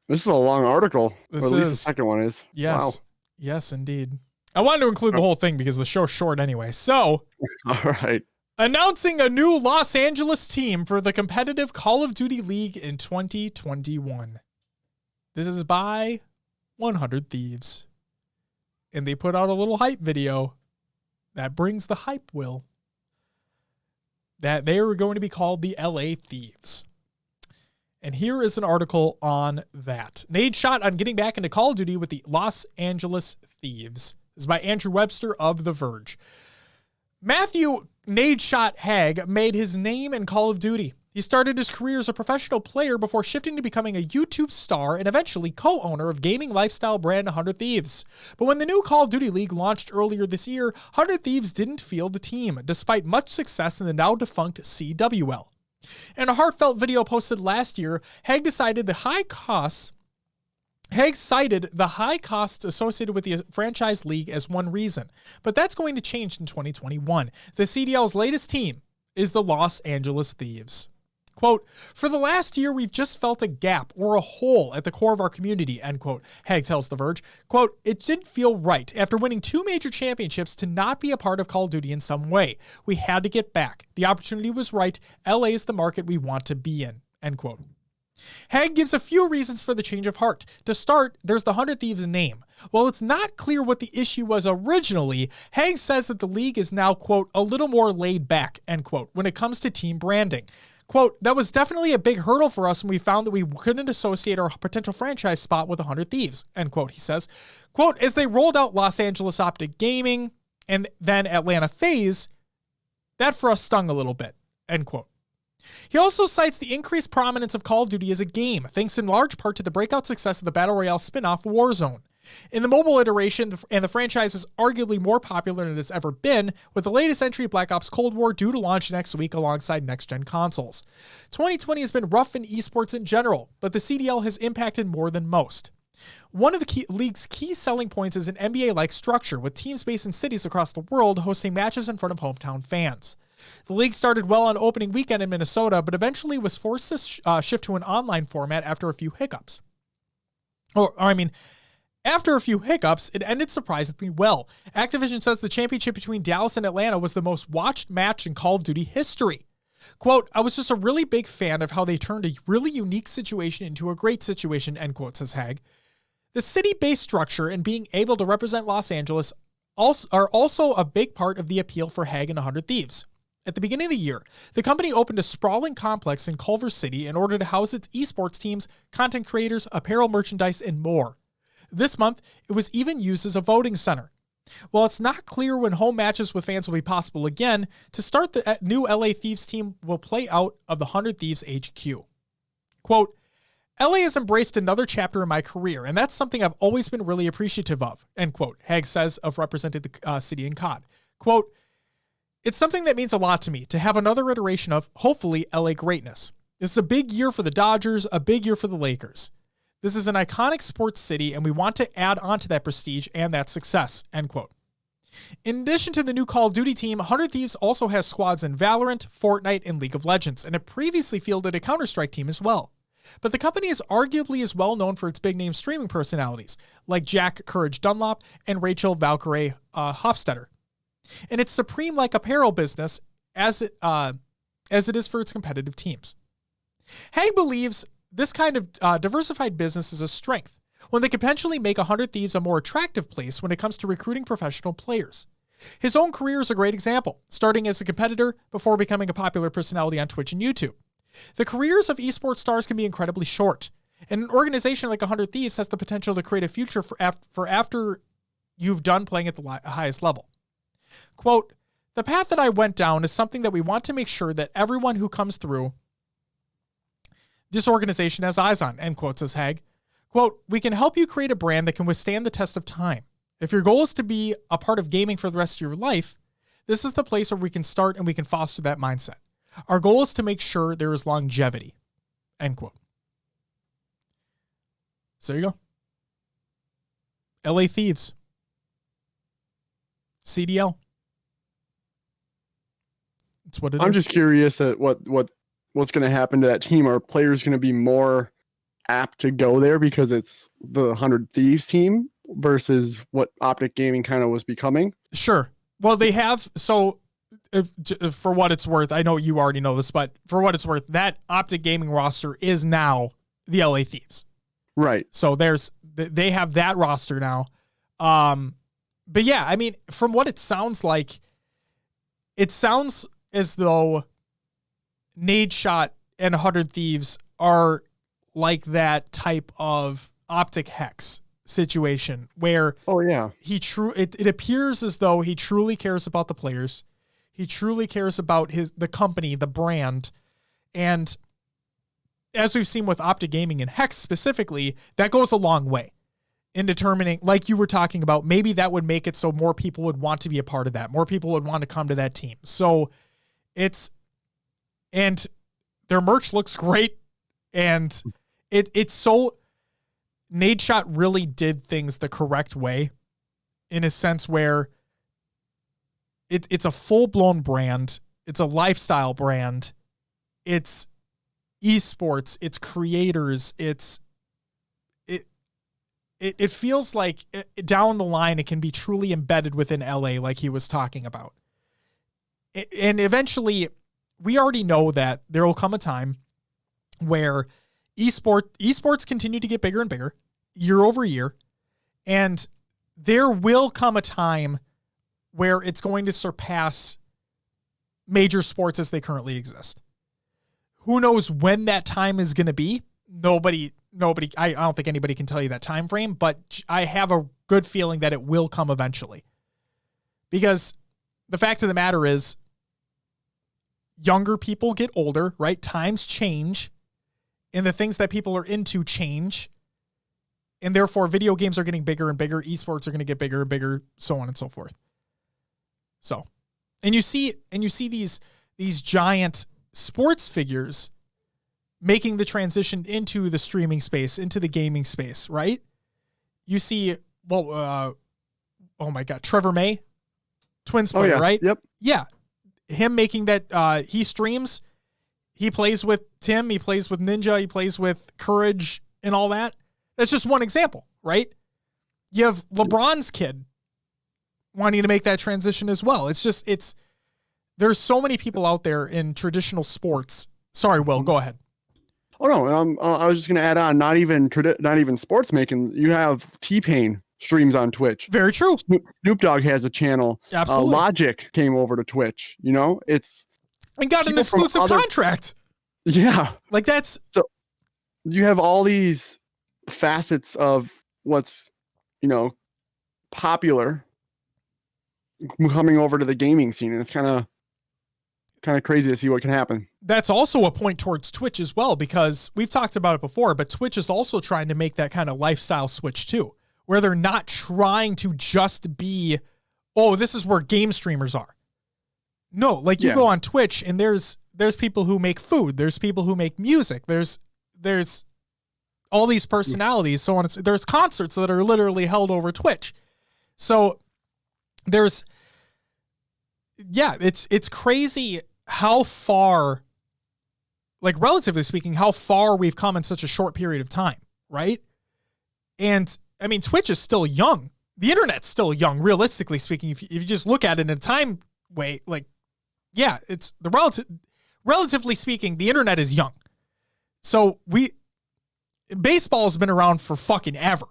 This is a long article. This or at least the is. second one is. Yes. Wow. Yes, indeed. I wanted to include the whole thing because the show's short anyway. So, All right. announcing a new Los Angeles team for the competitive Call of Duty League in 2021. This is by 100 Thieves. And they put out a little hype video that brings the hype, Will. That they are going to be called the LA Thieves. And here is an article on that. Nade shot on getting back into Call of Duty with the Los Angeles Thieves. This is by Andrew Webster of The Verge. Matthew Nade Shot Haig made his name in Call of Duty. He started his career as a professional player before shifting to becoming a YouTube star and eventually co-owner of gaming lifestyle brand 100 Thieves. But when the new Call of Duty League launched earlier this year, 100 Thieves didn't field a team, despite much success in the now defunct CWL. In a heartfelt video posted last year, Haig cited the high costs associated with the franchise league as one reason, but that's going to change in 2021. The CDL's latest team is the Los Angeles Thieves. Quote, "For the last year, we've just felt a gap or a hole at the core of our community," end quote. Haig tells The Verge. Quote, "It didn't feel right after winning 2 major championships to not be a part of Call of Duty in some way. We had to get back. The opportunity was right. LA is the market we want to be in," end quote. Haig gives a few reasons for the change of heart. To start, there's the 100 Thieves name. While it's not clear what the issue was originally, Haig says that the league is now, quote, "a little more laid back," end quote, when it comes to team branding. Quote, "That was definitely a big hurdle for us when we found that we couldn't associate our potential franchise spot with 100 Thieves," end quote, he says. Quote, "As they rolled out Los Angeles Optic Gaming and then Atlanta FaZe, that for us stung a little bit," end quote. He also cites the increased prominence of Call of Duty as a game, thanks in large part to the breakout success of the Battle Royale spin-off Warzone. In the mobile iteration, and the franchise is arguably more popular than it's ever been, with the latest entry, Black Ops Cold War, due to launch next week alongside next-gen consoles. 2020 has been rough in esports in general, but the CDL has impacted more than most. One of the league's key selling points is an NBA-like structure, with teams based in cities across the world hosting matches in front of hometown fans. The league started well on opening weekend in Minnesota, but eventually was forced to shift to an online format after a few hiccups. After a few hiccups, it ended surprisingly well. Activision says the championship between Dallas and Atlanta was the most watched match in Call of Duty history. Quote, I was just a really big fan of how they turned a really unique situation into a great situation, end quote, says Haig. The city-based structure and being able to represent Los Angeles are also a big part of the appeal for Haig and 100 Thieves. At the beginning of the year, the company opened a sprawling complex in Culver City in order to house its esports teams, content creators, apparel merchandise, and more. This month, it was even used as a voting center. While it's not clear when home matches with fans will be possible again, to start, the new LA Thieves team will play out of the 100 Thieves HQ. Quote, LA has embraced another chapter in my career, and that's something I've always been really appreciative of, end quote, Haig says of representing the city in COD. Quote, it's something that means a lot to me to have another iteration of, hopefully, LA greatness. This is a big year for the Dodgers, a big year for the Lakers. This is an iconic sports city, and we want to add on to that prestige and that success, end quote. In addition to the new Call of Duty team, 100 Thieves also has squads in Valorant, Fortnite, and League of Legends, and it previously fielded a Counter-Strike team as well. But the company is arguably as well known for its big-name streaming personalities, like Jack Courage Dunlop and Rachel Valkyrie Hofstetter. And its supreme-like apparel business as it is for its competitive teams. Haig believes this kind of diversified business is a strength, when they can potentially make 100 Thieves a more attractive place when it comes to recruiting professional players. His own career is a great example, starting as a competitor before becoming a popular personality on Twitch and YouTube. The careers of esports stars can be incredibly short, and an organization like 100 Thieves has the potential to create a future for after you've done playing at the highest level. Quote, the path that I went down is something that we want to make sure that everyone who comes through this organization has eyes on, end quote, says Haig. Quote, we can help you create a brand that can withstand the test of time. If your goal is to be a part of gaming for the rest of your life, this is the place where we can start and we can foster that mindset. Our goal is to make sure there is longevity, end quote. So there you go. LA Thieves. CDL. That's what it is. I'm just curious at what's going to happen to that team. Are players going to be more apt to go there because it's the 100 Thieves team versus what Optic Gaming kind of was becoming? Sure. Well, they have, so for what it's worth, I know you already know this, but for what it's worth, that Optic Gaming roster is now the LA Thieves. Right. So they have that roster now. But yeah, I mean, from what it sounds like, it sounds as though Nadeshot and 100 Thieves are like that type of Optic Hex situation where it appears as though he truly cares about the players. He truly cares about the company, the brand. And as we've seen with Optic Gaming and Hex specifically, that goes a long way in determining, like you were talking about, maybe that would make it so more people would want to be a part of that. More people would want to come to that team. So and their merch looks great. And it's so, Nadeshot really did things the correct way in a sense where it's a full-blown brand. It's a lifestyle brand. It's esports. It's creators. It feels like down the line it can be truly embedded within LA like he was talking about. And eventually, we already know that there will come a time where esports continue to get bigger and bigger year over year, and there will come a time where it's going to surpass major sports as they currently exist. Who knows when that time is going to be? Nobody, I don't think anybody can tell you that time frame, but I have a good feeling that it will come eventually. Because the fact of the matter is, younger people get older, right? Times change, and the things that people are into change, and therefore video games are getting bigger and bigger, esports are going to get bigger and bigger, so on and so forth. So, and you see these giant sports figures making the transition into the streaming space, into the gaming space, right? You see, oh my God, Trevor May, Twins player, right? Yep. Yeah. Him making that, he streams, he plays with Tim, he plays with Ninja, he plays with Courage and all that. That's just one example, right? You have LeBron's kid wanting to make that transition as well. There's so many people out there in traditional sports. Sorry, Will, go ahead. Oh no, I was just gonna add on. Not even sports making. You have T-Pain streams on Twitch. Very true. Snoop Dogg has a channel. Absolutely. Logic came over to Twitch. You know, and got an exclusive contract. Yeah, like that's so. You have all these facets of what's, popular coming over to the gaming scene, and it's kind of crazy to see what can happen. That's also a point towards Twitch as well, because we've talked about it before, but Twitch is also trying to make that kind of lifestyle switch too, where they're not trying to just be, oh, this is where game streamers are. No, like you go on Twitch and there's people who make food, there's people who make music, there's all these personalities, so on. There's concerts that are literally held over Twitch. So it's crazy how far, like relatively speaking, how far we've come in such a short period of time, right? And I mean, Twitch is still young. The internet's still young, realistically speaking. If you just look at it in a time way, like, yeah, it's relatively speaking, the internet is young. So baseball's been around for fucking ever,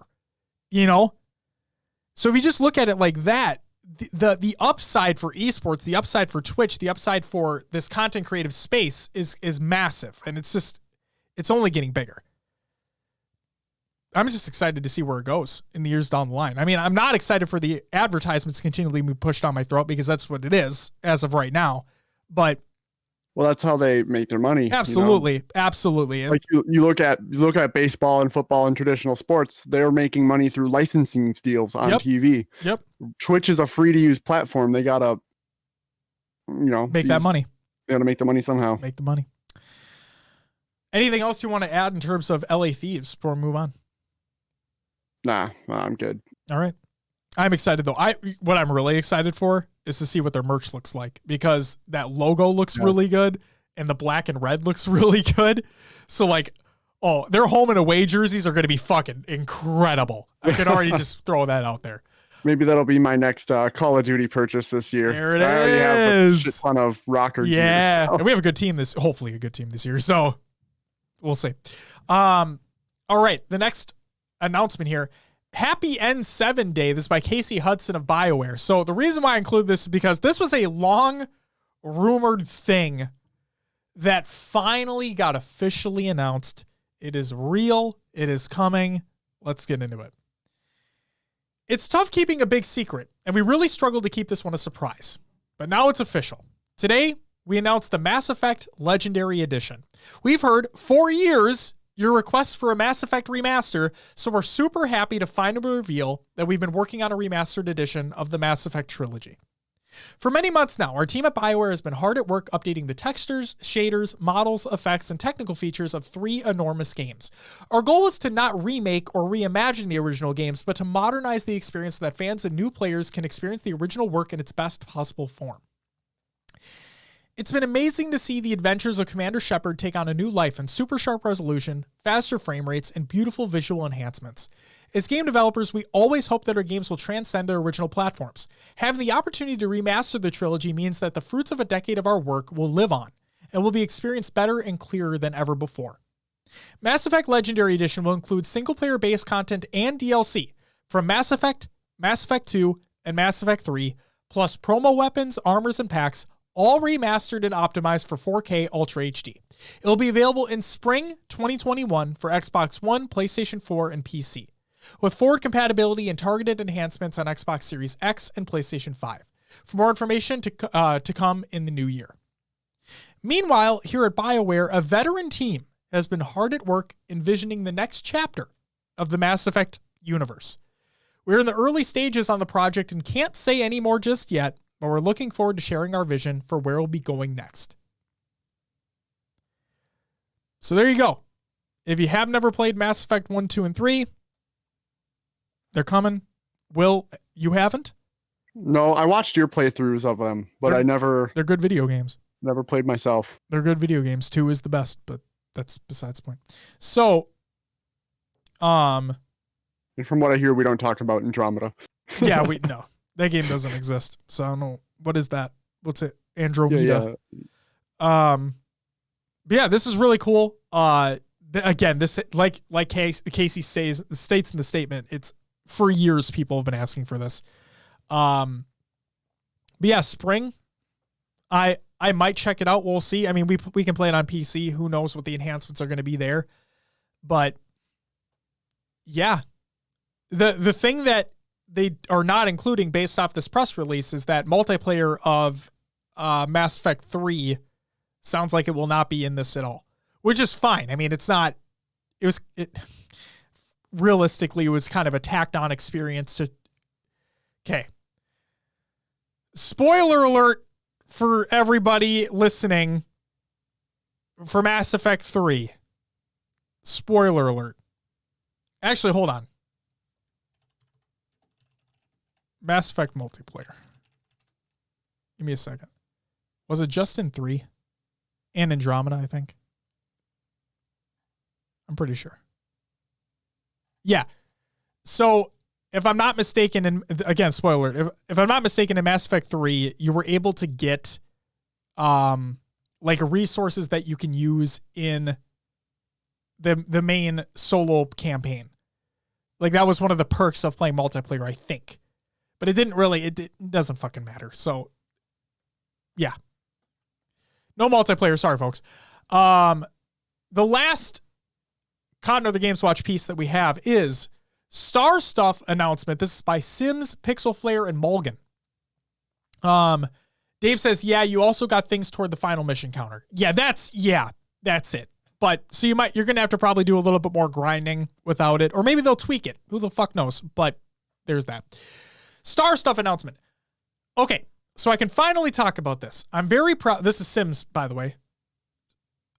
So if you just look at it like that, the upside for esports, the upside for Twitch, the upside for this content creative space is massive, and it's only getting bigger. I'm just excited to see where it goes in the years down the line. I mean, I'm not excited for the advertisements continually being pushed down my throat, because that's what it is as of right now. But well, that's how they make their money. Absolutely, absolutely. Like you look at baseball and football and traditional sports, they're making money through licensing deals on TV. Yep. Twitch is a free to use platform. They gotta, make that money. They gotta make the money somehow. Make the money. Anything else you want to add in terms of LA Thieves before we move on? Nah, I'm good. All right. I'm excited though. What I'm really excited for is to see what their merch looks like, because that logo looks really good and the black and red looks really good. So like, their home and away jerseys are going to be fucking incredible. I can already just throw that out there. Maybe that'll be my next Call of Duty purchase this year. There it is. I already have a shit ton of rocker gear. Yeah. And we have a good team hopefully a good team this year. So we'll see. All right. The next announcement here. Happy N7 Day. This is by Casey Hudson of BioWare. So the reason why I include this is because this was a long rumored thing that finally got officially announced. It is real. It is coming. Let's get into it. It's tough keeping a big secret, and we really struggled to keep this one a surprise. But now it's official. Today, we announced the Mass Effect Legendary Edition. We've heard for years your request for a Mass Effect remaster, so we're super happy to finally reveal that we've been working on a remastered edition of the Mass Effect trilogy. For many months now, our team at BioWare has been hard at work updating the textures, shaders, models, effects, and technical features of 3 enormous games. Our goal is to not remake or reimagine the original games, but to modernize the experience so that fans and new players can experience the original work in its best possible form. It's been amazing to see the adventures of Commander Shepard take on a new life in super sharp resolution, faster frame rates, and beautiful visual enhancements. As game developers, we always hope that our games will transcend their original platforms. Having the opportunity to remaster the trilogy means that the fruits of a decade of our work will live on, and will be experienced better and clearer than ever before. Mass Effect Legendary Edition will include single-player-based content and DLC from Mass Effect, Mass Effect 2, and Mass Effect 3, plus promo weapons, armors, and packs, all remastered and optimized for 4K Ultra HD. It'll be available in spring 2021 for Xbox One, PlayStation 4, and PC, with forward compatibility and targeted enhancements on Xbox Series X and PlayStation 5. For more information to come in the new year. Meanwhile, here at BioWare, a veteran team has been hard at work envisioning the next chapter of the Mass Effect universe. We're in the early stages on the project and can't say any more just yet, but we're looking forward to sharing our vision for where we'll be going next. So there you go. If you have never played Mass Effect 1, 2, and 3, they're coming. Will, you haven't? No, I watched your playthroughs of them, but They're good video games. Never played myself. They're good video games. 2 is the best, but that's besides the point. So, yeah, And from what I hear, we don't talk about Andromeda. Yeah, no, that game doesn't exist. So I don't know. What is that? What's it? Andromeda. Yeah. But yeah, this is really cool. Again, this like Casey states in the statement, it's for years people have been asking for this. But yeah, spring. I might check it out. We'll see. I mean, we can play it on PC. Who knows what the enhancements are going to be there? But yeah, the thing that they are not including based off this press release is that multiplayer of Mass Effect 3 sounds like it will not be in this at all, which is fine. I mean, realistically, it was kind of a tacked on experience to, okay. Spoiler alert for everybody listening for Mass Effect 3. Spoiler alert. Actually, hold on. Mass Effect multiplayer. Give me a second. Was it just in 3? And Andromeda, I think. I'm pretty sure. Yeah. So, if I'm not mistaken, and again, spoiler alert, if I'm not mistaken, in Mass Effect 3, you were able to get like resources that you can use in the main solo campaign. Like that was one of the perks of playing multiplayer, I think. But it didn't really, it doesn't fucking matter. So, yeah. No multiplayer, sorry, folks. The last Cotton of the Games Watch piece that we have is Star Stuff announcement. This is by Sims, Pixel Flare, and Mulgan. Dave says, yeah, you also got things toward the final mission counter. Yeah, that's it. But so you're going to have to probably do a little bit more grinding without it, or maybe they'll tweak it. Who the fuck knows? But there's that. Star Stuff announcement. Okay, so I can finally talk about this. I'm very proud. This is Sims, by the way.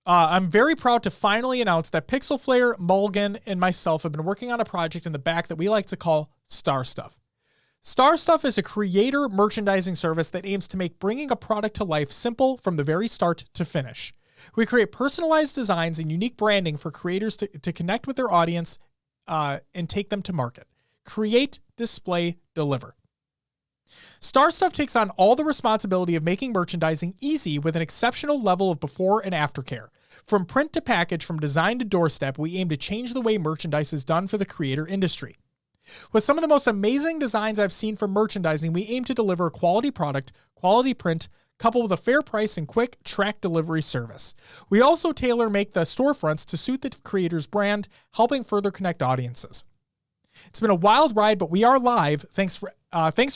I'm very proud to finally announce that Pixel Flare, Mulgan, and myself have been working on a project in the back that we like to call Star Stuff. Star Stuff is a creator merchandising service that aims to make bringing a product to life simple from the very start to finish. We create personalized designs and unique branding for creators to connect with their audience and take them to market. Create, display, deliver. Star Stuff takes on all the responsibility of making merchandising easy with an exceptional level of before and after care. From print to package, from design to doorstep, we aim to change the way merchandise is done for the creator industry. With some of the most amazing designs I've seen for merchandising, we aim to deliver a quality product, quality print, coupled with a fair price and quick track delivery service. We also tailor-make the storefronts to suit the creator's brand, helping further connect audiences. It's been a wild ride, but we are live. Thanks for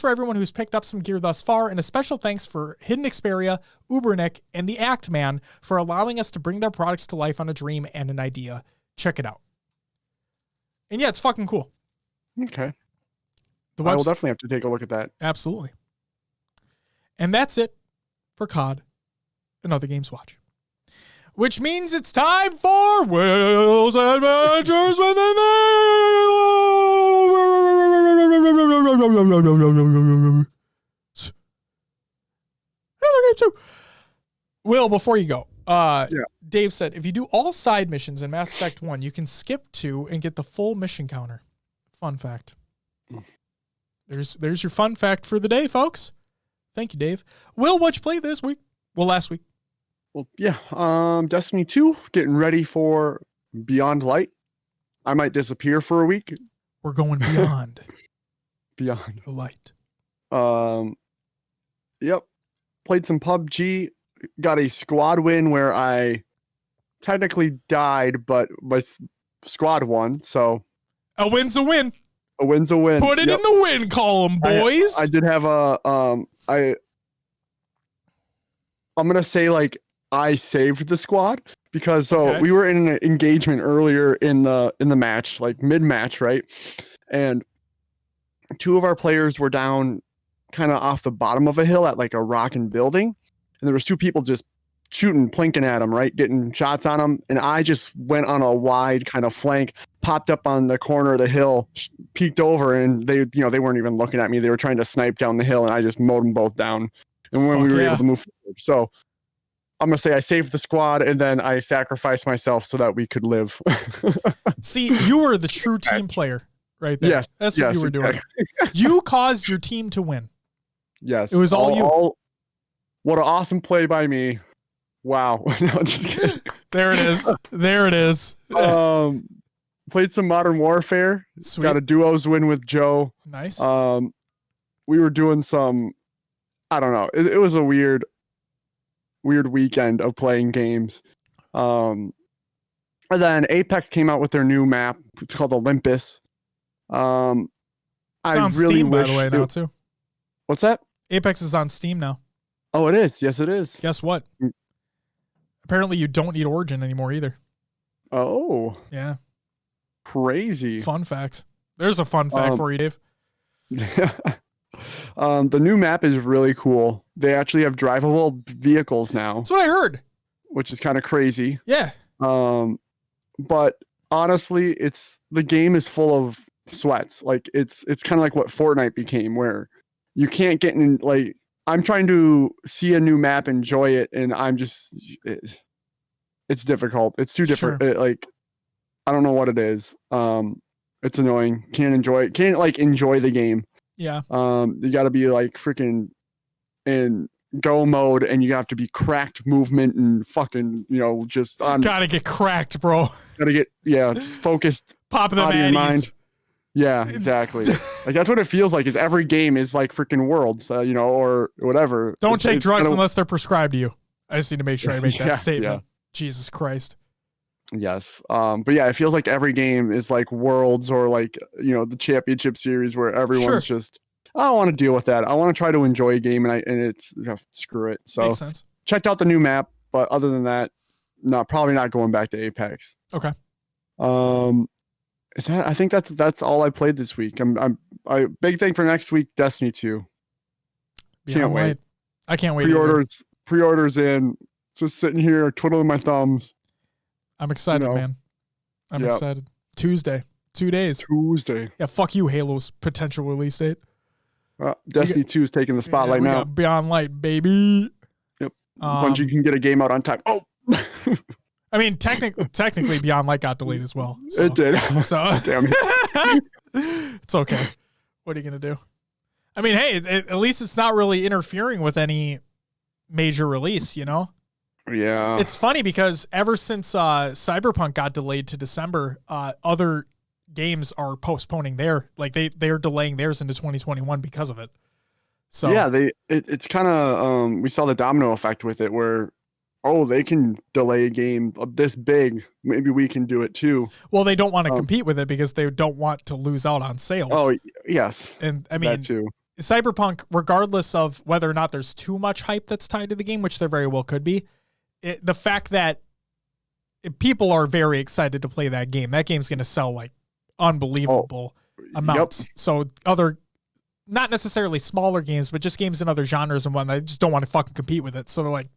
everyone who's picked up some gear thus far, and a special thanks for Hidden Xperia, Ubernick, and the Act Man for allowing us to bring their products to life on a dream and an idea. Check it out. And yeah, it's fucking cool. Okay. I will definitely have to take a look at that. Absolutely. And that's it for COD and Other Games Watch. Which means it's time for Will's Adventures with an Will, before you go, Dave said, if you do all side missions in Mass Effect 1, you can skip 2 and get the full mission counter. Fun fact. There's your fun fact for the day, folks. Thank you, Dave. Will, what'd you play this week? Well, last week. Well, yeah. Destiny 2, getting ready for Beyond Light. I might disappear for a week. We're going beyond. Beyond the light. Yep. Played some PUBG. Got a squad win where I technically died, but my squad won. So a win's a win. A win's a win. Put it in the win column, boys. I did have I'm gonna say like I saved the squad because we were in an engagement earlier in the match, like mid-match, right? And two of our players were down kind of off the bottom of a hill at like a rockin' building, and there was two people just shooting, plinking at them, right, getting shots on them, and I just went on a wide kind of flank, popped up on the corner of the hill, peeked over, and they weren't even looking at me. They were trying to snipe down the hill, and I just mowed them both down. And when we were able to move forward, so I'm gonna say I saved the squad, and then I sacrificed myself so that we could live. See, you were the true team player. right there. Yes. That's what you were doing. You caused your team to win. Yes. It was all you. What an awesome play by me. Wow. No, just kidding. There it is. There it is. Played some Modern Warfare. Sweet. Got a duos win with Joe. Nice. We were doing some, I don't know. It was a weird weekend of playing games. And then Apex came out with their new map. It's called Olympus. It's on Steam, by the way, now too. What's that? Apex is on Steam now. Oh, it is. Yes, it is. Guess what? Apparently, you don't need Origin anymore either. Oh. Yeah. Crazy. Fun fact. There's a fun fact for you, Dave. The new map is really cool. They actually have drivable vehicles now. That's what I heard. Which is kind of crazy. Yeah. But honestly, the game is full of sweats. Like it's kind of like what Fortnite became, where you can't get in. Like I'm trying to see a new map, enjoy it, and it's difficult. It's too different. Sure. I don't know what it is. It's annoying. Can't enjoy the game. Yeah. You got to be like freaking in go mode, and you have to be cracked movement and fucking just on. Gotta get cracked, bro. Gotta get just focused. Pop the body and mind. Yeah, exactly. Like that's what it feels like. Is every game is like freaking Worlds, or whatever. Don't take drugs unless they're prescribed to you. I just need to make sure I make that statement. Yeah. Jesus Christ. Yes. But yeah, it feels like every game is like Worlds or like, the championship series where everyone's just, I don't want to deal with that. I want to try to enjoy a game and it's screw it. So makes sense. Checked out the new map, but other than that, probably not going back to Apex. Okay. I think that's all I played this week. Big thing for next week, Destiny 2. Can't wait. I can't wait. Pre-orders in. Just sitting here twiddling my thumbs. I'm excited, man. I'm excited. Tuesday. 2 days. Tuesday. Yeah, fuck you, Halo's potential release date. Destiny 2 is taking the spotlight now. Got Beyond Light, baby. Yep. Bungie can get a game out on time. Oh. I mean, technically, Beyond Light got delayed as well. So. It did. So damn it. It's okay. What are you gonna do? I mean, hey, at least it's not really interfering with any major release, Yeah. It's funny because ever since Cyberpunk got delayed to December, other games are postponing they're delaying theirs into 2021 because of it. So yeah, it's kind of we saw the domino effect with it where they can delay a game this big, maybe we can do it too. Well, they don't want to compete with it because they don't want to lose out on sales. Oh, yes. And I mean, that too. Cyberpunk, regardless of whether or not there's too much hype that's tied to the game, which there very well could be, the fact that people are very excited to play that game's going to sell like unbelievable amounts. Yep. So other, not necessarily smaller games, but just games in other genres and whatnot, they just don't want to fucking compete with it. So they're like,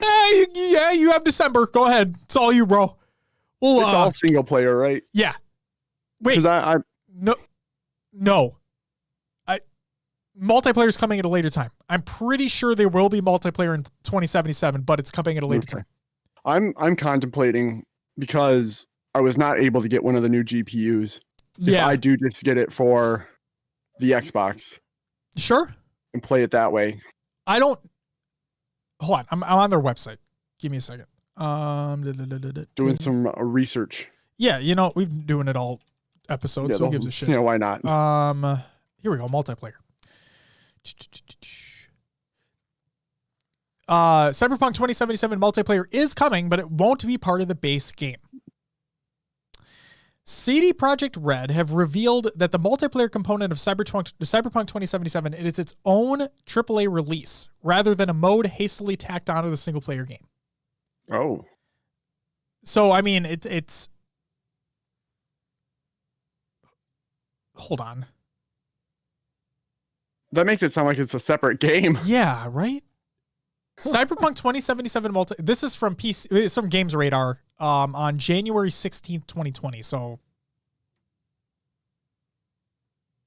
hey, yeah, you have December. Go ahead. It's all you, bro. Well, it's all single player, right? Yeah. Wait. Because No. Multiplayer is coming at a later time. I'm pretty sure there will be multiplayer in 2077, but it's coming at a later time. I'm contemplating because I was not able to get one of the new GPUs. If I do just get it for the Xbox. Sure. And play it that way. Hold on. I'm on their website. Give me a second. Doing some research. Yeah, we've been doing it all episodes. So who gives a shit? Yeah, why not? Here we go. Multiplayer. Cyberpunk 2077 multiplayer is coming, but it won't be part of the base game. CD Projekt Red have revealed that the multiplayer component of Cyberpunk 2077 is its own AAA release, rather than a mode hastily tacked onto the single-player game. Oh. So, I mean, it's... Hold on. That makes it sound like it's a separate game. Yeah, right? Cyberpunk 2077 this is from PC, it's from Games Radar on January 16th, 2020. So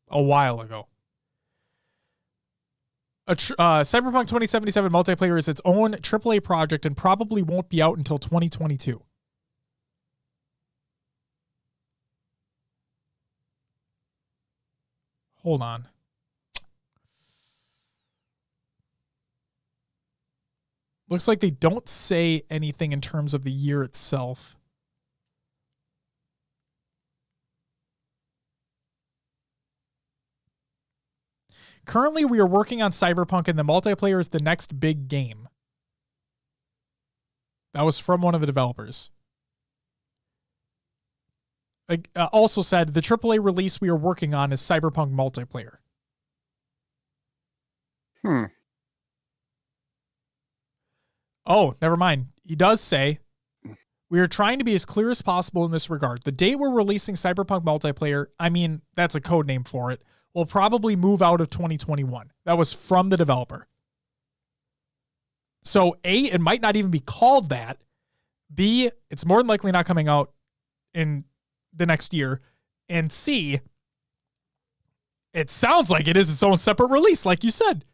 a while ago. Cyberpunk 2077 multiplayer is its own AAA project and probably won't be out until 2022. Hold on. Looks like they don't say anything in terms of the year itself. Currently, we are working on Cyberpunk, and the multiplayer is the next big game. That was from one of the developers. Also said, the AAA release we are working on is Cyberpunk multiplayer. Oh, never mind. He does say, we are trying to be as clear as possible in this regard. The date we're releasing Cyberpunk multiplayer, I mean, that's a code name for it, will probably move out of 2021. That was from the developer. So A, it might not even be called that. B, it's more than likely not coming out in the next year. And C, it sounds like it is its own separate release, like you said.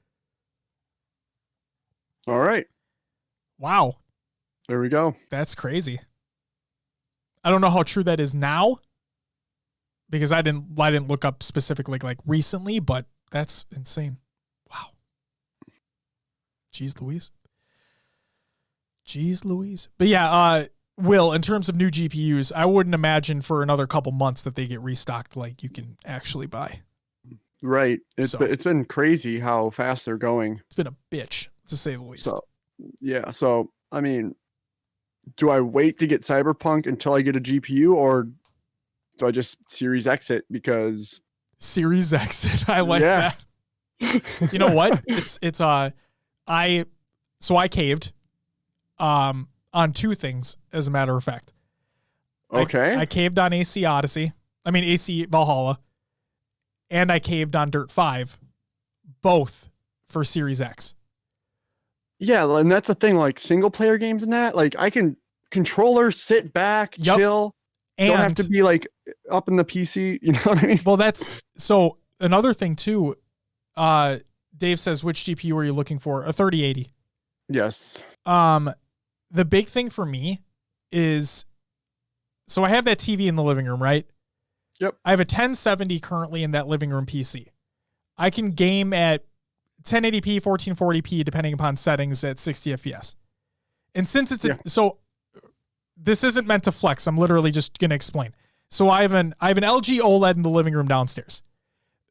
All right. Wow. There we go. That's crazy. I don't know how true that is now, because I didn't look up specifically like recently, but that's insane. Wow. Jeez Louise. But yeah, Will, in terms of new GPUs, I wouldn't imagine for another couple months that they get restocked like you can actually buy. Right. It's been crazy how fast they're going. It's been a bitch, to say the least. So I mean, do I wait to get Cyberpunk until I get a GPU, or do I just Series Exit? Because Series Exit, I like that. You know what? I caved on two things, as a matter of fact. Okay. I caved on AC Valhalla, and I caved on Dirt 5, both for Series X. Yeah, and that's the thing, like single player games and that, like I can controller, sit back, chill. And don't have to be like up in the PC, you know what I mean? Well, that's so another thing too. Dave says, which GPU are you looking for? A 3080. Yes. The big thing for me is, so I have that TV in the living room, right? Yep. I have a 1070 currently in that living room PC. I can game at 1080p, 1440p, depending upon settings, at 60 FPS. And since it's so this isn't meant to flex, I'm literally just going to explain. So I have an LG OLED in the living room downstairs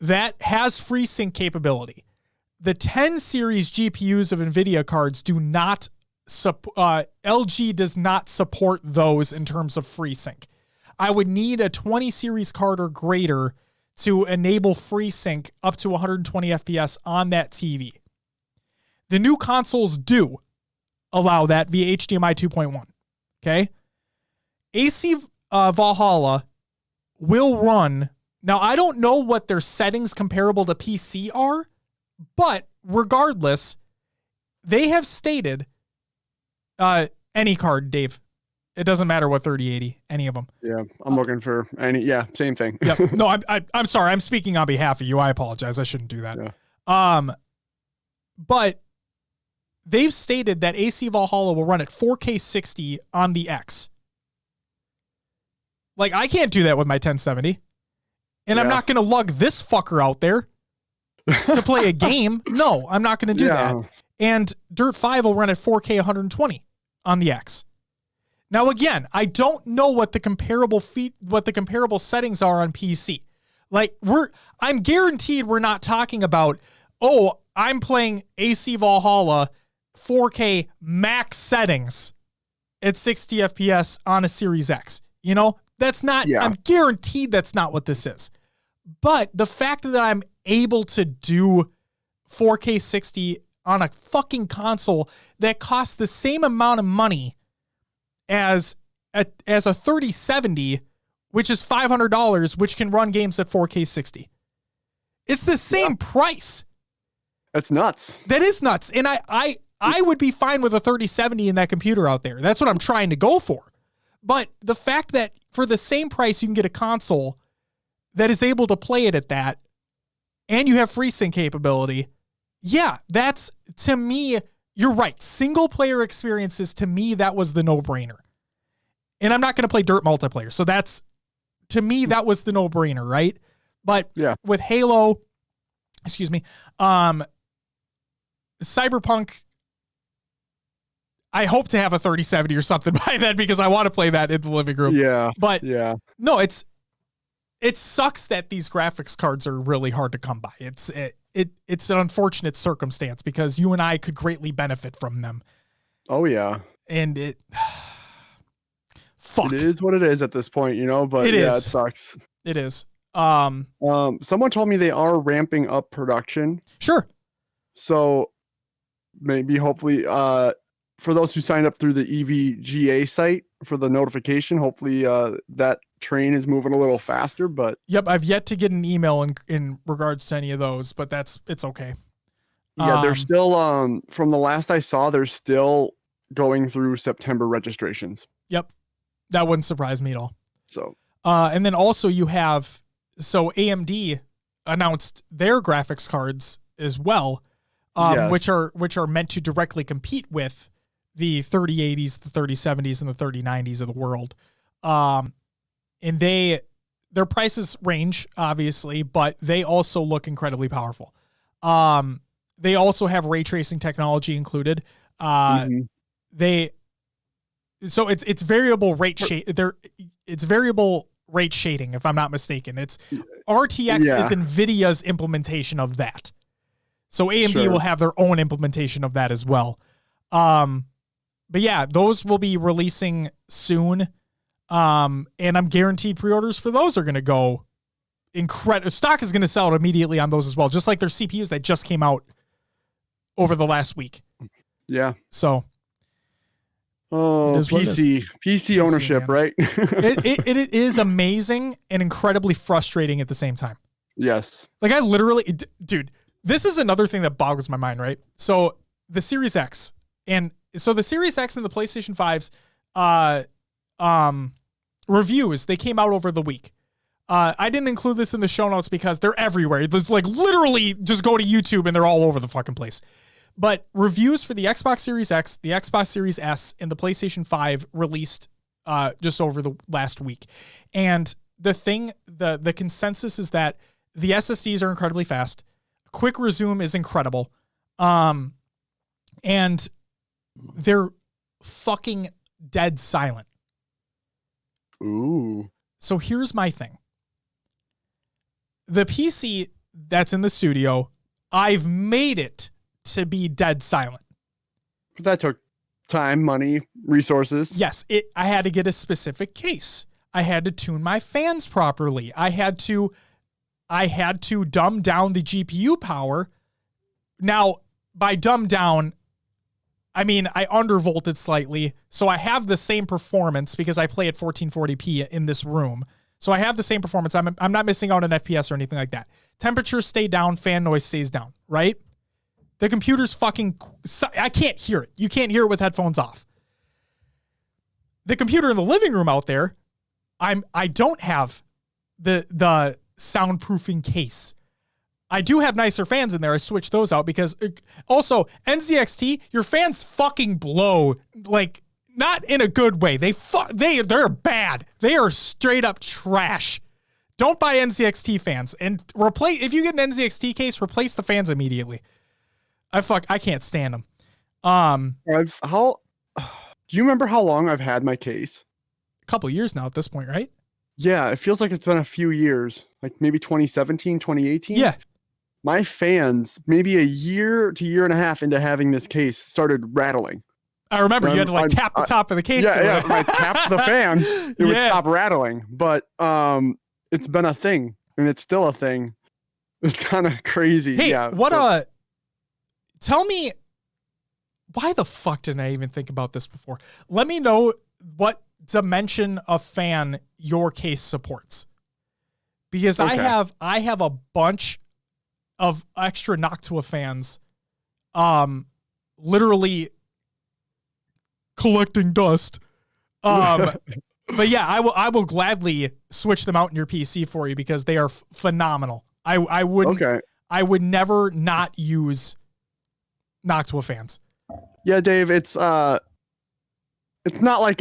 that has FreeSync capability. The 10 series GPUs of NVIDIA cards do not LG does not support those in terms of FreeSync. I would need a 20 series card or greater to enable FreeSync up to 120 FPS on that TV. The new consoles do allow that via HDMI 2.1. Okay? AC Valhalla will run. Now, I don't know what their settings comparable to PC are, but regardless, they have stated any card, Dave. It doesn't matter what 3080, any of them. Yeah, I'm looking for any. Yeah, same thing. Yeah, no, I'm sorry. I'm speaking on behalf of you. I apologize. I shouldn't do that. Yeah. But they've stated that AC Valhalla will run at 4K 60 on the X. Like, I can't do that with my 1070. And I'm not going to lug this fucker out there to play a game. No, I'm not going to do that. And Dirt 5 will run at 4K 120 on the X. Now, again, I don't know what the comparable settings are on PC. Like, I'm guaranteed we're not talking about, I'm playing AC Valhalla 4K max settings at 60 FPS on a Series X. You know, that's not, I'm guaranteed that's not what this is. But the fact that I'm able to do 4K 60 on a fucking console that costs the same amount of money as a 3070, which is $500, which can run games at 4K 60. It's the same price. That's nuts. That is nuts. And I would be fine with a 3070 in that computer out there. That's what I'm trying to go for. But the fact that for the same price, you can get a console that is able to play it at that, and you have FreeSync capability, that's, to me, you're right. Single player experiences, to me, that was the no-brainer. And I'm not going to play Dirt multiplayer. So that's, to me, that was the no-brainer, right? But with Halo, excuse me, Cyberpunk, I hope to have a 3070 or something by then because I want to play that in the living room. Yeah. But yeah. no, it sucks that these graphics cards are really hard to come by. It's an unfortunate circumstance because you and I could greatly benefit from them. Oh yeah. And fuck. It is what it is at this point, but it it sucks. It is. Someone told me they are ramping up production. Sure. So maybe hopefully for those who signed up through the EVGA site for the notification, hopefully that train is moving a little faster. But yep, I've yet to get an email in regards to any of those, but it's okay. Yeah, they're still from the last I saw, they're still going through September registrations. Yep. That wouldn't surprise me at all. So and then also you have AMD announced their graphics cards as well, yes. which are meant to directly compete with the 3080s, the 3070s, and the 3090s of the world. And their prices range obviously, but they also look incredibly powerful. They also have ray tracing technology included. So it's variable rate it's variable rate shading, if I'm not mistaken. It's RTX is NVIDIA's implementation of that. So AMD will have their own implementation of that as well. But yeah, those will be releasing soon. And I'm guaranteed pre-orders for those are going to go incredible. Stock is going to sell it immediately on those as well, just like their CPUs that just came out over the last week. Yeah. So. Oh, PC ownership, man. Right? it is amazing and incredibly frustrating at the same time. Yes. Like I literally, dude, this is another thing that boggles my mind, right? So the Series X and the PlayStation 5's reviews, they came out over the week. I didn't include this in the show notes because they're everywhere. There's like literally just go to YouTube and they're all over the fucking place. But reviews for the Xbox Series X, the Xbox Series S, and the PlayStation 5 released just over the last week. And the consensus is that the SSDs are incredibly fast. Quick resume is incredible. And they're fucking dead silent. Ooh. So here's my thing. The PC that's in the studio, I've made it to be dead silent. But that took time, money, resources. Yes, I had to get a specific case. I had to tune my fans properly. I had to dumb down the GPU power. Now, by dumb down, I mean I undervolted slightly, so I have the same performance because I play at 1440p in this room. So I have the same performance. I'm not missing out on FPS or anything like that. Temperatures stay down, fan noise stays down, right? The computer's I can't hear it. You can't hear it with headphones off. The computer in the living room out there, I don't have the soundproofing case. I do have nicer fans in there. I switched those out because also NZXT, your fans fucking blow, like not in a good way. They're bad. They are straight up trash. Don't buy NZXT fans and if you get an NZXT case, replace the fans immediately. I can't stand them. Do you remember how long I've had my case? A couple of years now at this point, right? Yeah, it feels like it's been a few years, like maybe 2017, 2018. Yeah. My fans, maybe a year to year and a half into having this case, started rattling. I remember you had to tap the top of the case. Yeah, if I tapped the fan, it would stop rattling. But it's been a thing, and it's still a thing. It's kind of crazy. Hey, yeah. Tell me, why the fuck didn't I even think about this before? Let me know what dimension of fan your case supports. Because okay. I have a bunch of extra Noctua fans literally collecting dust. But yeah, I will gladly switch them out in your PC for you because they are phenomenal. I would never not use Noctua fans. Yeah, Dave, it's not like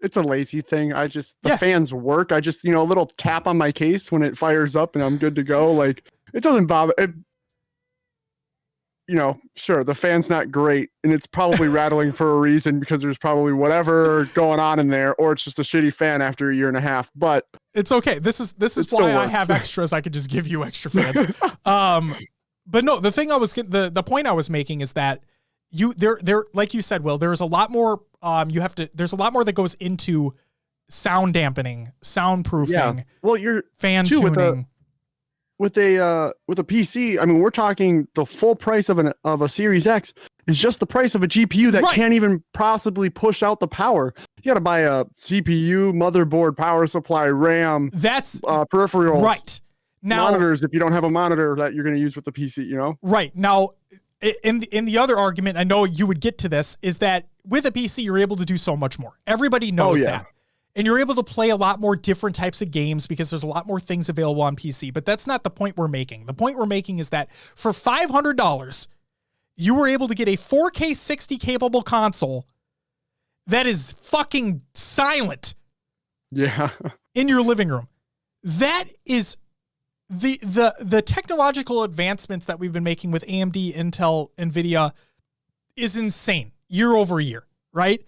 it's a lazy thing. The fans work. I just, a little tap on my case when it fires up and I'm good to go. Like it doesn't bother. sure, the fan's not great, and it's probably rattling for a reason because there's probably whatever going on in there, or it's just a shitty fan after a year and a half. But it's okay. This is why I have extras. I could just give you extra fans. But no, the thing the point I was making is that there like you said, Will, there's a lot more. There's a lot more that goes into sound dampening, soundproofing. Yeah. Well, you're fan tuning. With a PC, I mean, we're talking the full price of a Series X is just the price of a GPU that can't even possibly push out the power. You got to buy a CPU, motherboard, power supply, RAM. That's peripherals. Right. Now, monitors if you don't have a monitor that you're going to use with the PC, Right. Now, in the other argument, I know you would get to this, is that with a PC, you're able to do so much more. Everybody knows that. And you're able to play a lot more different types of games because there's a lot more things available on PC. But that's not the point we're making. The point we're making is that for $500, you were able to get a 4K 60 capable console that is fucking silent. Yeah. In your living room. That is the technological advancements that we've been making with AMD, Intel, NVIDIA is insane year over year, right?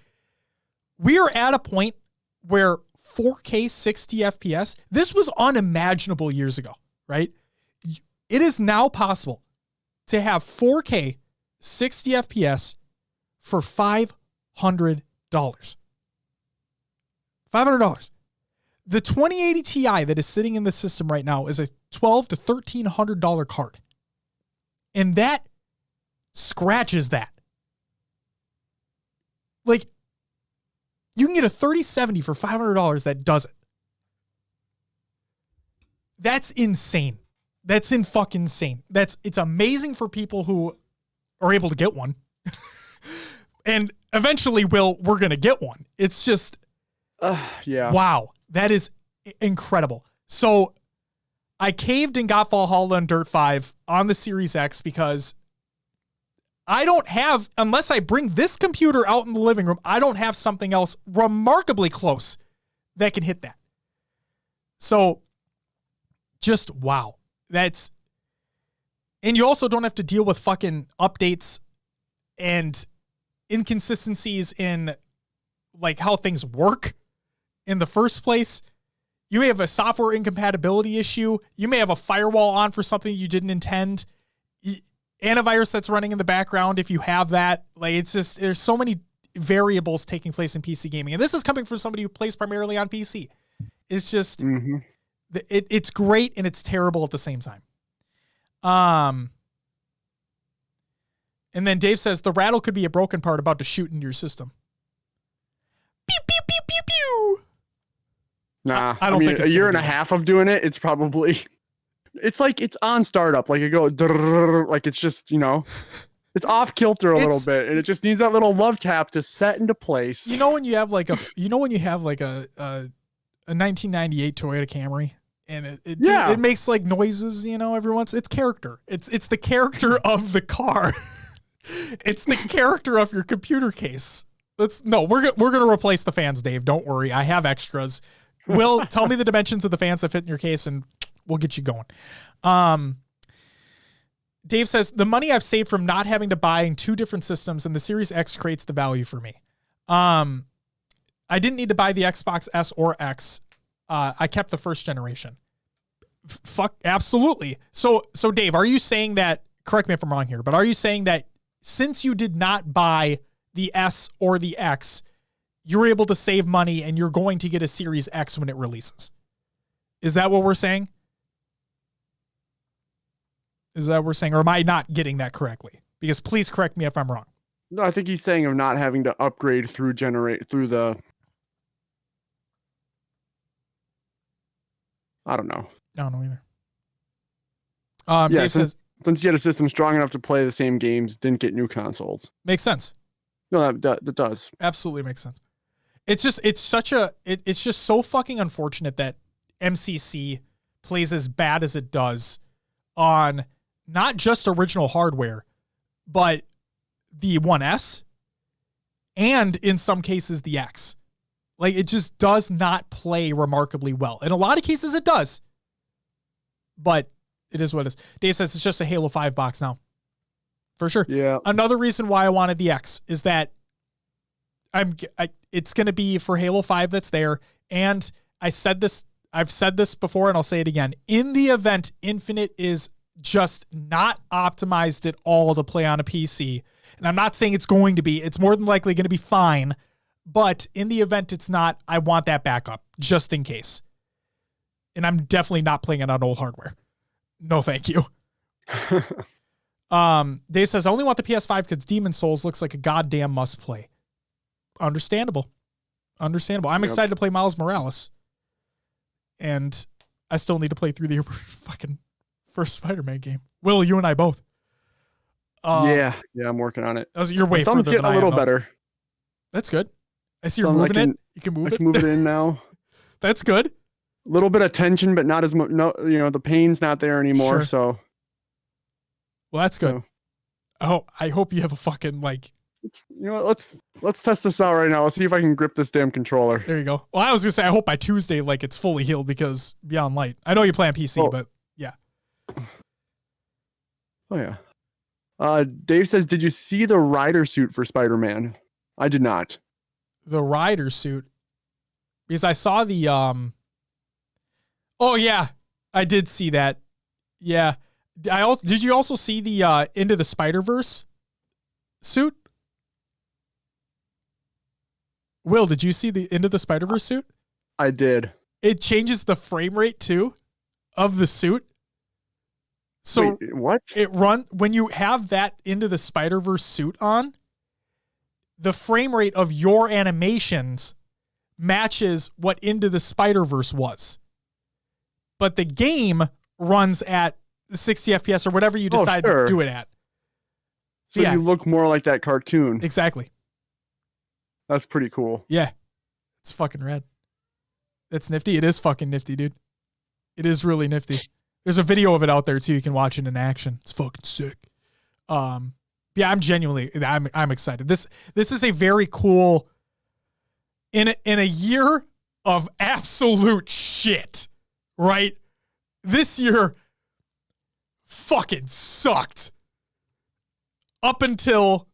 We are at a point where 4K 60 FPS, this was unimaginable years ago, right? It is now possible to have 4K 60 FPS for $500. $500. The 2080 Ti that is sitting in the system right now is a $1,200 to $1,300 card. And that scratches that. Like, you can get a 3070 for $500 that does it. That's insane. That's fucking insane. It's amazing for people who are able to get one. And eventually we're going to get one. It's just, wow, that is incredible. So I caved and got Valhalla and Dirt 5 on the Series X because I don't have, unless I bring this computer out in the living room, I don't have something else remarkably close that can hit that. So just wow. And you also don't have to deal with fucking updates and inconsistencies in like how things work in the first place. You may have a software incompatibility issue. You may have a firewall on for something you didn't intend. Antivirus that's running in the background, if you have that. Like, it's just, there's so many variables taking place in PC gaming. And this is coming from somebody who plays primarily on PC. It's just, it's great and it's terrible at the same time. And then Dave says, the rattle could be a broken part about to shoot into your system. Pew, pew, pew, pew, pew. Nah, I mean, a year and a half of doing it, it's probably, it's like it's on startup. Like it goes, like it's just, it's off kilter a little bit, and it just needs that little love tap to set into place. When you have like a 1998 Toyota Camry, and it makes like noises, every once. It's character. It's the character of the car. It's the character of your computer case. We're gonna replace the fans, Dave. Don't worry, I have extras. Will, tell me the dimensions of the fans that fit in your case, and we'll get you going. Dave says, the money I've saved from not having to buying two different systems and the Series X creates the value for me. I didn't need to buy the Xbox S or X. I kept the first generation. Fuck, absolutely. So Dave, are you saying that, correct me if I'm wrong here, but are you saying that since you did not buy the S or the X, you're able to save money and you're going to get a Series X when it releases? Is that what we're saying? Is that what we're saying? Or am I not getting that correctly? Because please correct me if I'm wrong. No, I think he's saying of not having to upgrade through the. I don't know. I don't know either. Dave says, since you had a system strong enough to play the same games, didn't get new consoles. Makes sense. No, that does. Absolutely makes sense. It's just so fucking unfortunate that MCC plays as bad as it does on not just original hardware, but the 1S and in some cases the X. Like, it just does not play remarkably well. In a lot of cases it does, but it is what it is. Dave says it's just a Halo 5 box now For sure. Yeah. Another reason why I wanted the X is that it's going to be for Halo 5 that's there. And I've said this before and I'll say it again. In the event Infinite is just not optimized at all to play on a PC, and I'm not saying it's going to be, it's more than likely going to be fine, but in the event it's not, I want that backup just in case. And I'm definitely not playing it on old hardware. No, thank you. Dave says, I only want the PS5 because Demon Souls looks like a goddamn must play. Understandable. I'm excited to play Miles Morales. And I still need to play through the fucking first Spider-Man game. Will, you and I both. Yeah, I'm working on it. You're way further than I am. Getting a little better. That's good. I see you're moving it. You can move it. I can move it in now. That's good. A little bit of tension, but not as much. No, the pain's not there anymore. Sure. So. Well, that's good. So. I hope you have a fucking let's test this out right now. Let's see if I can grip this damn controller. There you go. Well, I was gonna say I hope by Tuesday it's fully healed because Beyond Light. I know you play on PC, but yeah. Oh yeah. Dave says, did you see the rider suit for Spider-Man? I did not. The rider suit, because I saw the Oh yeah, I did see that. Yeah. Did you also see the Into the Spider-Verse suit? Will, did you see the Into the Spider-Verse suit? I did. It changes the frame rate too of the suit. So wait, what? When you have that Into the Spider-Verse suit on, the frame rate of your animations matches what Into the Spider-Verse was. But the game runs at 60 FPS or whatever you decide to do it at. So you look more like that cartoon. Exactly. That's pretty cool. Yeah. It's fucking rad. It's nifty. It is fucking nifty, dude. It is really nifty. There's a video of it out there too. You can watch it in action. It's fucking sick. Yeah, I'm excited. This is a very cool in a year of absolute shit, right? This year fucking sucked up until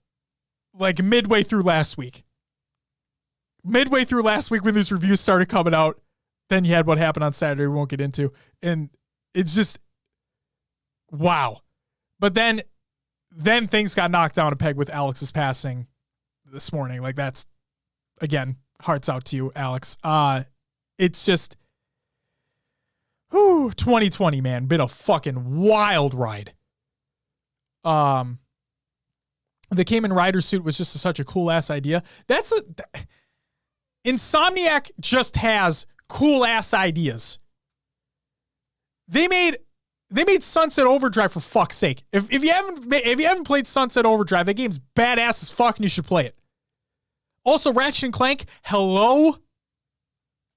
midway through last week. Midway through last week when these reviews started coming out, then you had what happened on Saturday we won't get into. And it's just, wow. But then things got knocked down a peg with Alex's passing this morning. That's, again, hearts out to you, Alex. It's just, 2020, man, been a fucking wild ride. The Cayman Rider suit was just such a cool ass idea. Insomniac just has cool ass ideas. They made Sunset Overdrive, for fuck's sake. If you haven't played Sunset Overdrive, that game's badass as fuck and you should play it. Also, Ratchet and Clank, hello.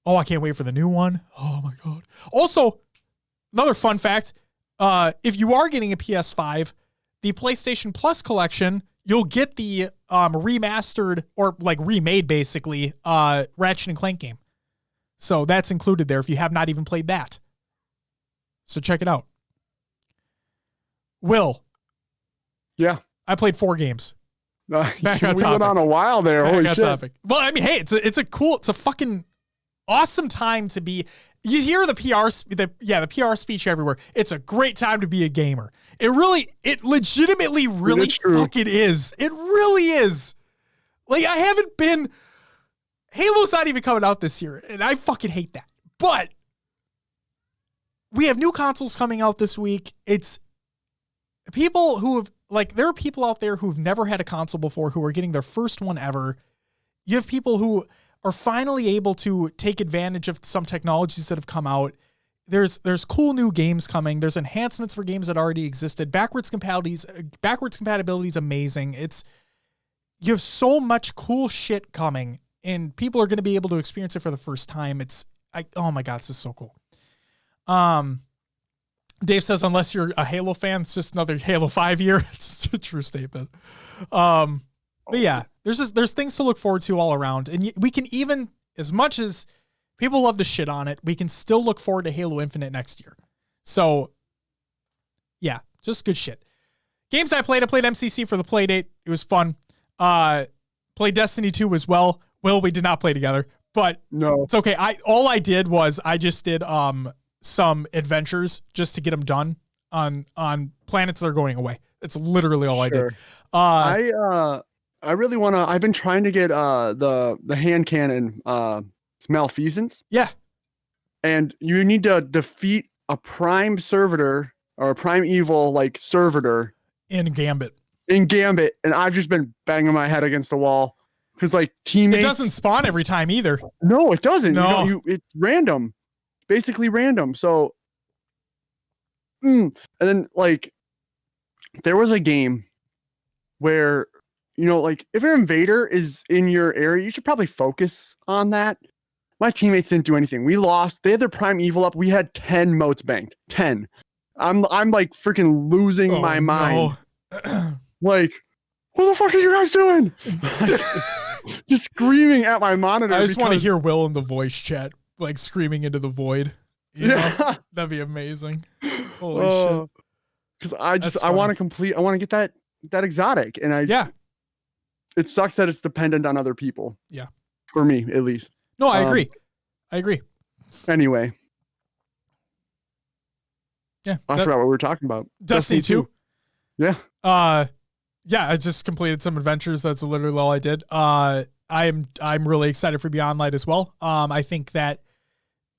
Oh, I can't wait for the new one. Oh my god. Also, another fun fact, if you are getting a PS5, the PlayStation Plus collection, you'll get the remastered or remade basically Ratchet and Clank game. So that's included there if you have not even played that. So check it out. Will. Yeah. I played 4 games. Back on topic. We went on a while there. Holy shit. Topic. Well, I mean, hey, it's a fucking awesome time to be. You hear the PR speech everywhere. It's a great time to be a gamer. It legitimately really fucking is. It really is. Halo's not even coming out this year, and I fucking hate that. But we have new consoles coming out this week. It's people who have, there are people out there who've never had a console before who are getting their first one ever. You have people who are finally able to take advantage of some technologies that have come out. There's cool new games coming. There's enhancements for games that already existed. Backwards compatibility is amazing. You have so much cool shit coming, and people are going to be able to experience it for the first time. Oh my God, this is so cool. Dave says, unless you're a Halo fan, it's just another Halo 5 year. It's a true statement. But yeah, there's things to look forward to all around. And we can even, as much as people love to shit on it, we can still look forward to Halo Infinite next year. So yeah, just good shit. games I played MCC for the play date. It was fun. Played Destiny 2 as well. Will, we did not play together, but No. it's okay. All I did was I just did some adventures just to get them done on planets that are going away. It's literally all I did. I really want to. I've been trying to get the hand cannon malfeasance. Yeah. And you need to defeat a prime servitor or a prime evil like servitor in Gambit. And I've just been banging my head against the wall because like teammates. It doesn't spawn every time either. No, it doesn't. No, it's random, basically random. So, and then like there was a game where like if an invader is in your area, you should probably focus on that. My teammates didn't do anything. We lost. They had their prime evil up. We had 10 motes banked. 10. I'm like freaking losing my mind. No. Like, what the fuck are you guys doing? Just screaming at my monitor. I just want to hear Will in the voice chat, like screaming into the void. You know? That'd be amazing. Holy shit. Because I want to get that exotic. And it sucks that it's dependent on other people. Yeah. For me, at least. No, I agree. Anyway. Yeah. I forgot what we were talking about. Destiny 2. Yeah. Yeah, I just completed some adventures. That's literally all I did. I'm really excited for Beyond Light as well. I think that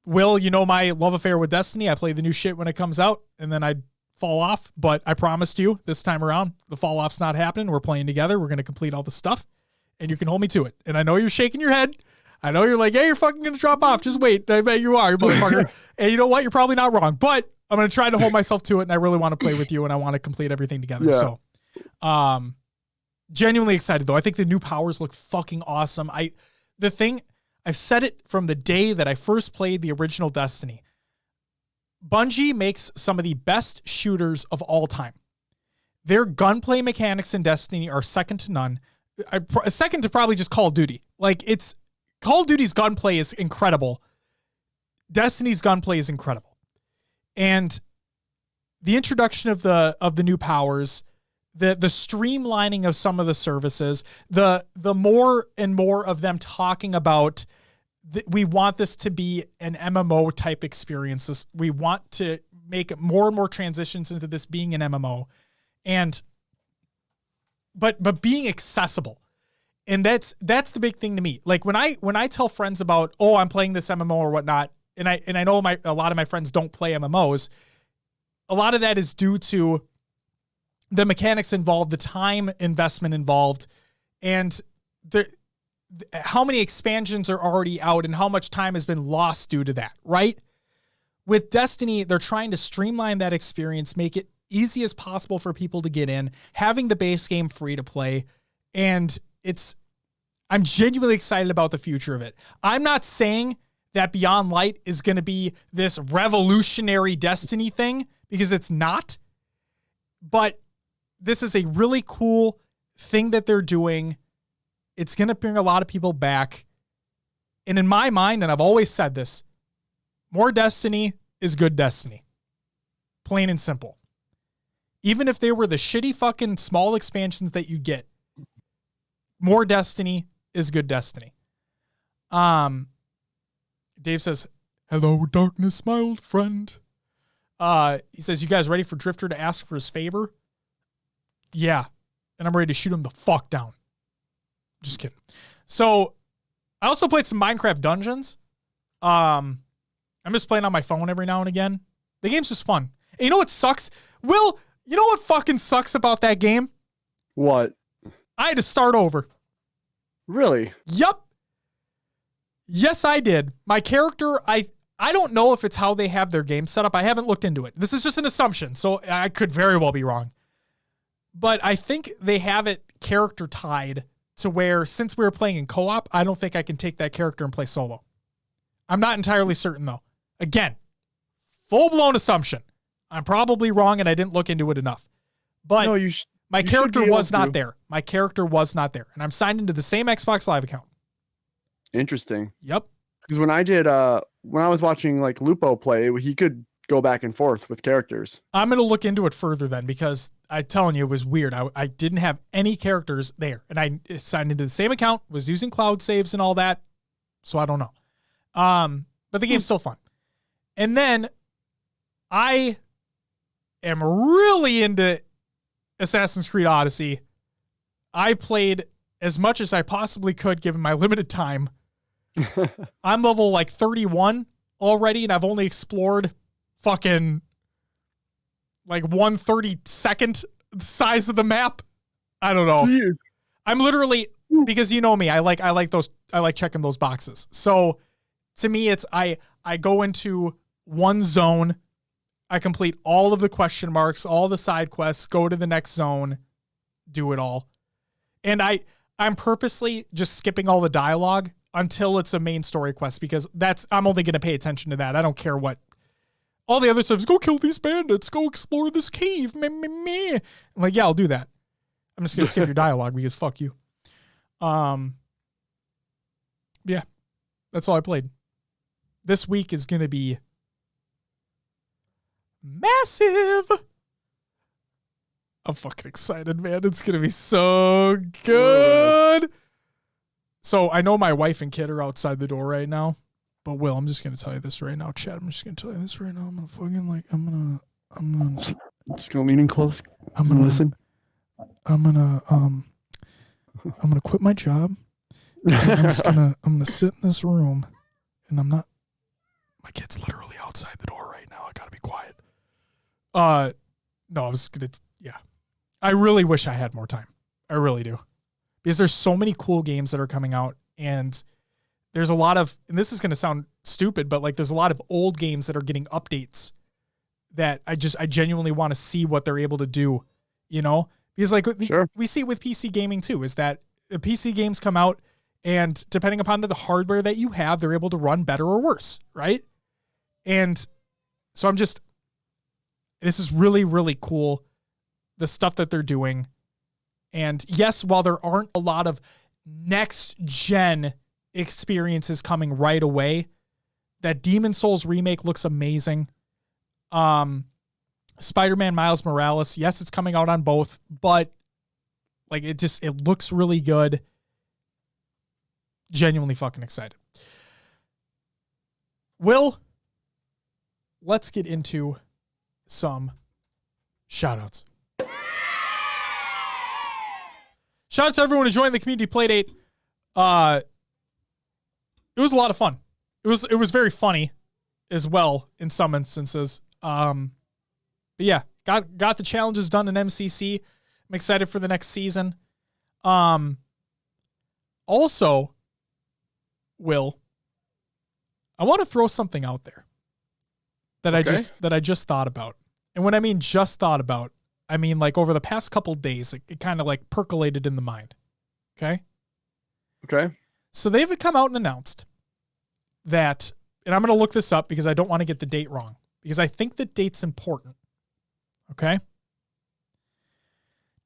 Will, my love affair with Destiny. I play the new shit when it comes out, and then I fall off. But I promised you this time around, the fall off's not happening. We're playing together. We're gonna complete all the stuff, and you can hold me to it. And I know you're shaking your head. I know you're like, hey, you're fucking gonna drop off. Just wait. I bet you are, you motherfucker. And you know what? You're probably not wrong, but I'm gonna try to hold myself to it, and I really want to play with you, and I want to complete everything together. Yeah. So, genuinely excited though. I think the new powers look fucking awesome. I've said it from the day that I first played the original Destiny. Bungie makes some of the best shooters of all time. Their gunplay mechanics in Destiny are second to none. Second to probably just Call of Duty. Like Call of Duty's gunplay is incredible. Destiny's gunplay is incredible. And the introduction of the new powers, the streamlining of some of the services, the more and more of them talking about we want this to be an MMO type experience. We want to make more and more transitions into this being an MMO, but being accessible. And that's the big thing to me. Like when I tell friends about, oh, I'm playing this MMO or whatnot, and I know a lot of my friends don't play MMOs. A lot of that is due to the mechanics involved, the time investment involved, and how many expansions are already out and how much time has been lost due to that, right? With Destiny, they're trying to streamline that experience, make it easy as possible for people to get in, having the base game free to play, and I'm genuinely excited about the future of it. I'm not saying that Beyond Light is going to be this revolutionary Destiny thing, because it's not, but this is a really cool thing that they're doing. It's going to bring a lot of people back. And in my mind, and I've always said this, more Destiny is good Destiny. Plain and simple. Even if they were the shitty fucking small expansions that you get, more Destiny is good Destiny. Dave says, hello, darkness, my old friend. He says, you guys ready for Drifter to ask for his favor? Yeah. And I'm ready to shoot him the fuck down. Just kidding. So I also played some Minecraft Dungeons. I'm just playing on my phone every now and again. The game's just fun. And you know what sucks? Will, you know what fucking sucks about that game? What? I had to start over. Really? Yup. Yes, I did. My character, I don't know if it's how they have their game set up. I haven't looked into it. This is just an assumption, so I could very well be wrong. But I think they have it character tied to where, since we were playing in co-op, I don't think I can take that character and play solo. I'm not entirely certain, though. Again, full-blown assumption. I'm probably wrong, and I didn't look into it enough. But no, my character was not there. My character was not there. And I'm signed into the same Xbox Live account. Interesting. Yep. Because when I was watching like Lupo play, he could go back and forth with characters. I'm going to look into it further then, because I'm telling you, it was weird. I didn't have any characters there, and I signed into the same account, was using cloud saves and all that. So I don't know. But the game's still fun. And then I am really into Assassin's Creed Odyssey. I played as much as I possibly could given my limited time. I'm level like 31 already, and I've only explored fucking like 1/32nd size of the map. I don't know. Jeez. I'm literally, because you know me, I like checking those boxes. So to me, it's I go into one zone, I complete all of the question marks, all the side quests, go to the next zone, do it all. And I'm purposely just skipping all the dialogue until it's a main story quest, because I'm only going to pay attention to that. I don't care what all the other stuff is. Go kill these bandits, go explore this cave. Meh, meh, meh. I'm like, yeah, I'll do that. I'm just going to skip your dialogue because fuck you. Yeah, that's all I played. This week is going to be massive. I'm fucking excited, man. It's going to be so good. So I know my wife and kid are outside the door right now, but Will, I'm just going to tell you this right now, Chad. I'm just going to tell you this right now. I'm going to fucking I'm just going to lean in close. I'm going to listen. I'm going to quit my job. I'm going to sit in this room, and my kid's literally outside the door right now. I got to be quiet. No, I was going to, yeah. I really wish I had more time. I really do. Because there's so many cool games that are coming out, and there's a lot of, and this is going to sound stupid, but like there's a lot of old games that are getting updates that I genuinely want to see what they're able to do, you know? Because like Sure. we see it with PC gaming too, is that the PC games come out, and depending upon the hardware that you have, they're able to run better or worse, right? And so this is really, really cool, the stuff that they're doing. And yes, while there aren't a lot of next-gen experiences coming right away, that Demon's Souls remake looks amazing. Spider-Man Miles Morales, yes, it's coming out on both, but like it looks really good. Genuinely fucking excited. Will, let's get into some shout-outs. Shout out to everyone who joined the community playdate. It was a lot of fun. It was very funny as well in some instances. But yeah, got the challenges done in MCC. I'm excited for the next season. Also, Will, I want to throw something out there that I just thought about. And when I mean just thought about, I mean like over the past couple days, it kind of like percolated in the mind. Okay? Okay. So they've come out and announced that, and I'm going to look this up because I don't want to get the date wrong, because I think the date's important. Okay?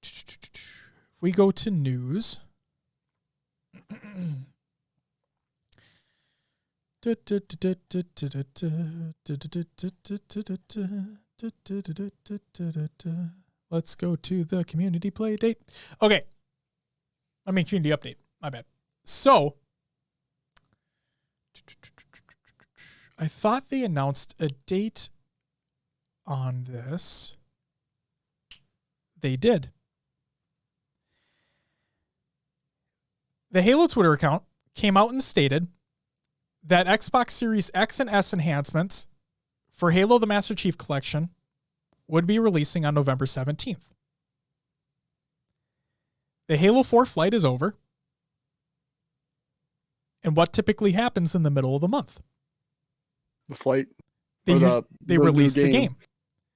If we go to news. Let's go to the community play date. Okay. I mean, community update. My bad. So, I thought they announced a date on this. They did. The Halo Twitter account came out and stated that Xbox Series X and S enhancements for Halo the Master Chief Collection would be releasing on November 17th. The Halo 4 flight is over. And what typically happens in the middle of the month? The flight. They release the game.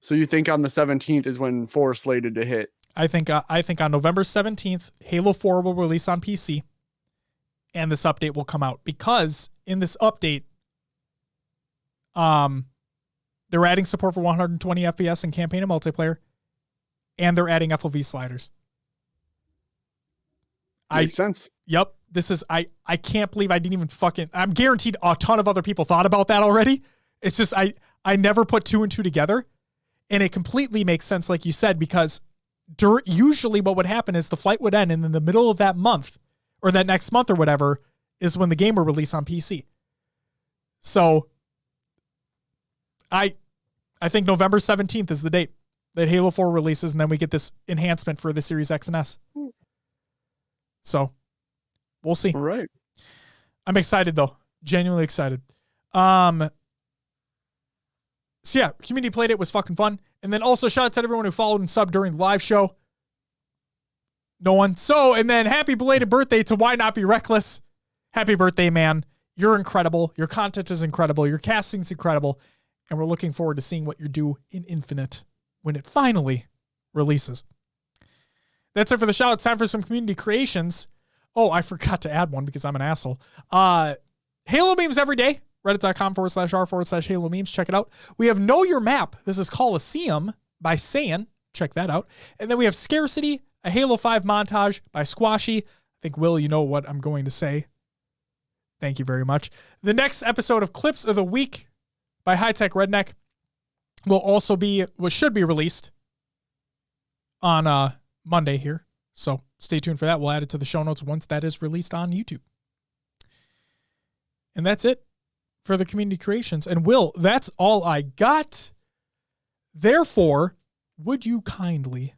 So you think on the 17th is when 4 is slated to hit? I think on November 17th, Halo 4 will release on PC. And this update will come out, because in this update, they're adding support for 120 FPS in campaign and multiplayer, and they're adding FOV sliders. Makes sense. Yep. This is, I can't believe I didn't even I'm guaranteed a ton of other people thought about that already. It's just, I never put two and two together. And it completely makes sense, like you said, because usually what would happen is the flight would end, and in the middle of that month or that next month or whatever is when the game will release on PC. So I think November 17th is the date that Halo 4 releases, and then we get this enhancement for the Series X and S. So we'll see. All right. I'm excited though. Genuinely excited. So yeah, community played it, was fucking fun. And then also shout out to everyone who followed and subbed during the live show. No one. So, and then happy belated birthday to Why Not Be Reckless. Happy birthday, man. You're incredible. Your content is incredible. Your casting's incredible. And we're looking forward to seeing what you do in Infinite when it finally releases. That's it for the shout. It's time for some community creations. Oh, I forgot to add one because I'm an asshole. Halo memes every day. Reddit.com/r/Halo memes. Check it out. We have Know Your Map. This is Coliseum by Saiyan. Check that out. And then we have Scarcity, a Halo 5 montage by Squashy. I think, Will, you know what I'm going to say. Thank you very much. The next episode of Clips of the Week by High Tech Redneck will also be, should be released on Monday here. So stay tuned for that. We'll add it to the show notes once that is released on YouTube. And that's it for the community creations. And Will, that's all I got. Therefore, would you kindly,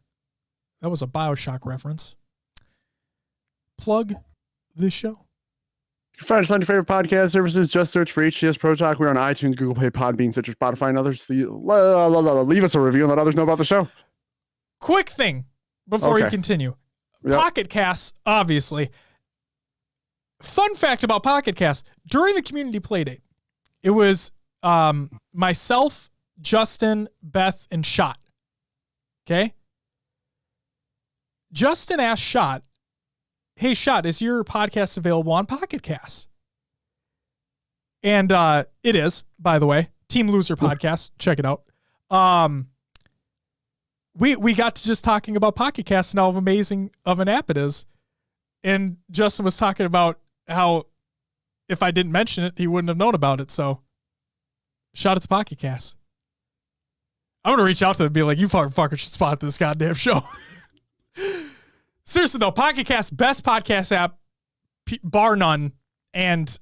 that was a BioShock reference, plug the show? You can find us on your favorite podcast services. Just search for HCS Pro Talk. We're on iTunes, Google Play, Podbean, Stitcher, Spotify, and others. Leave us a review and let others know about the show. Quick thing before you continue. Yep. Pocket Casts, obviously. Fun fact about Pocket Cast. During the community playdate, it was myself, Justin, Beth, and Shot. Okay? Justin asked Shot, hey, Shot, is your podcast available on Pocket Cast? And it is, by the way. Team Loser Podcast. Check it out. We got to just talking about Pocket Cast and how amazing of an app it is. And Justin was talking about how if I didn't mention it, he wouldn't have known about it. So shout out to Pocket Cast. I'm going to reach out to them and be like, you fucker should spot this goddamn show. Seriously though, Pocket Cast, best podcast app, bar none. And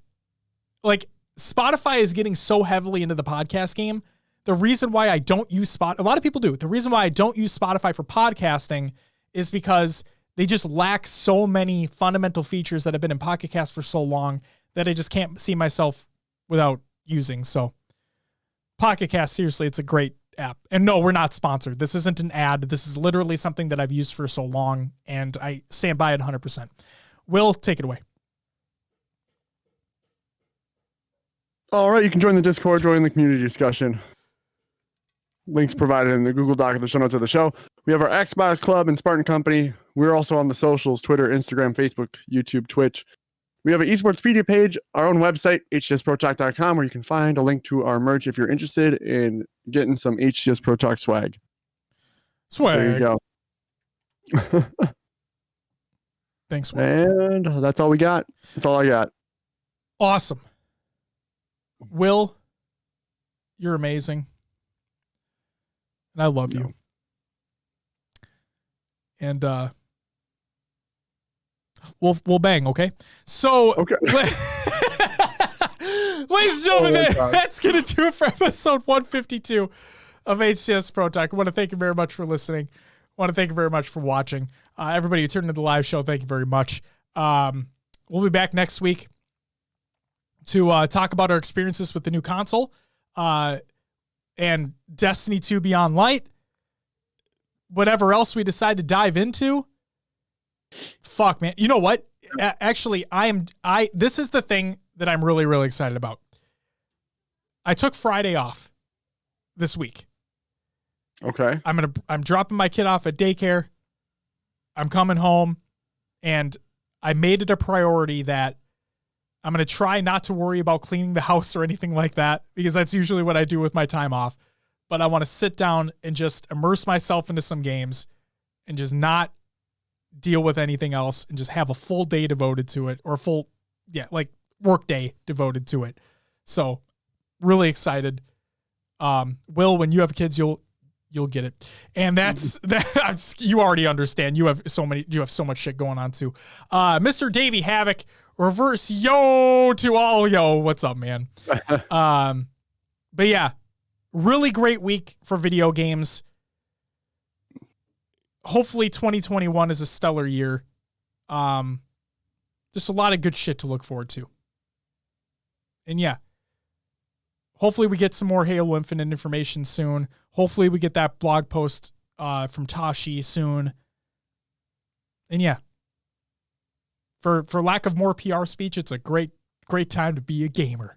like Spotify is getting so heavily into the podcast game. The reason why I don't use a lot of people do. The reason why I don't use Spotify for podcasting is because they just lack so many fundamental features that have been in Pocket Cast for so long that I just can't see myself without using. So Pocket Cast, seriously, it's a great app. And no, we're not sponsored. This isn't an ad. This is literally something that I've used for so long, and I stand by it 100%. Will, take it away. All right, you can join the Discord, join the community discussion. Links provided in the Google Doc of the show notes of the show. We have our Xbox Club and Spartan Company. We're also on the socials, Twitter, Instagram, Facebook, YouTube, Twitch. We have an eSportspedia page, our own website, hcsprotalk.com, where you can find a link to our merch if you're interested in getting some HCS Pro Talk swag. There you go. Thanks, Will. And that's all we got. That's all I got. Awesome. Will, you're amazing. And I love you. And we'll bang, okay? So, okay. Ladies and gentlemen, that's going to do it for episode 152 of HCS Pro Talk. I want to thank you very much for listening. I want to thank you very much for watching. Everybody who tuned into the live show, thank you very much. We'll be back next week to talk about our experiences with the new console and Destiny 2 Beyond Light. Whatever else we decide to dive into. Fuck, man. You know what? Actually, this is the thing that I'm really, really excited about. I took Friday off this week. Okay. I'm dropping my kid off at daycare. I'm coming home, and I made it a priority that I'm going to try not to worry about cleaning the house or anything like that, because that's usually what I do with my time off. But I want to sit down and just immerse myself into some games and just not deal with anything else and just have a full day devoted to it, or a full, work day devoted to it. So really excited. Will, when you have kids, you'll get it. And that's you already understand. You have so much shit going on too. Mr. Davey Havoc, reverse yo to all yo. What's up, man? But yeah, really great week for video games. Hopefully 2021 is a stellar year. Just a lot of good shit to look forward to. And yeah, hopefully we get some more Halo Infinite information soon. Hopefully we get that blog post from Tashi soon. And yeah, for lack of more PR speech, it's a great time to be a gamer.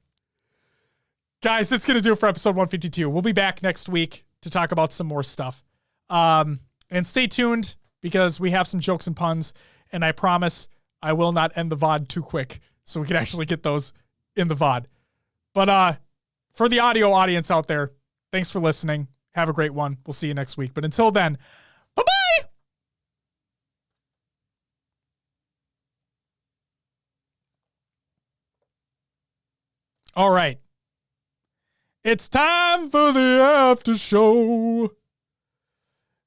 Guys, that's going to do it for episode 152. We'll be back next week to talk about some more stuff. And stay tuned because we have some jokes and puns, and I promise I will not end the VOD too quick so we can actually get those in the VOD. But for the audio audience out there, thanks for listening. Have a great one. We'll see you next week. But until then, bye-bye! All right. It's time for the after show.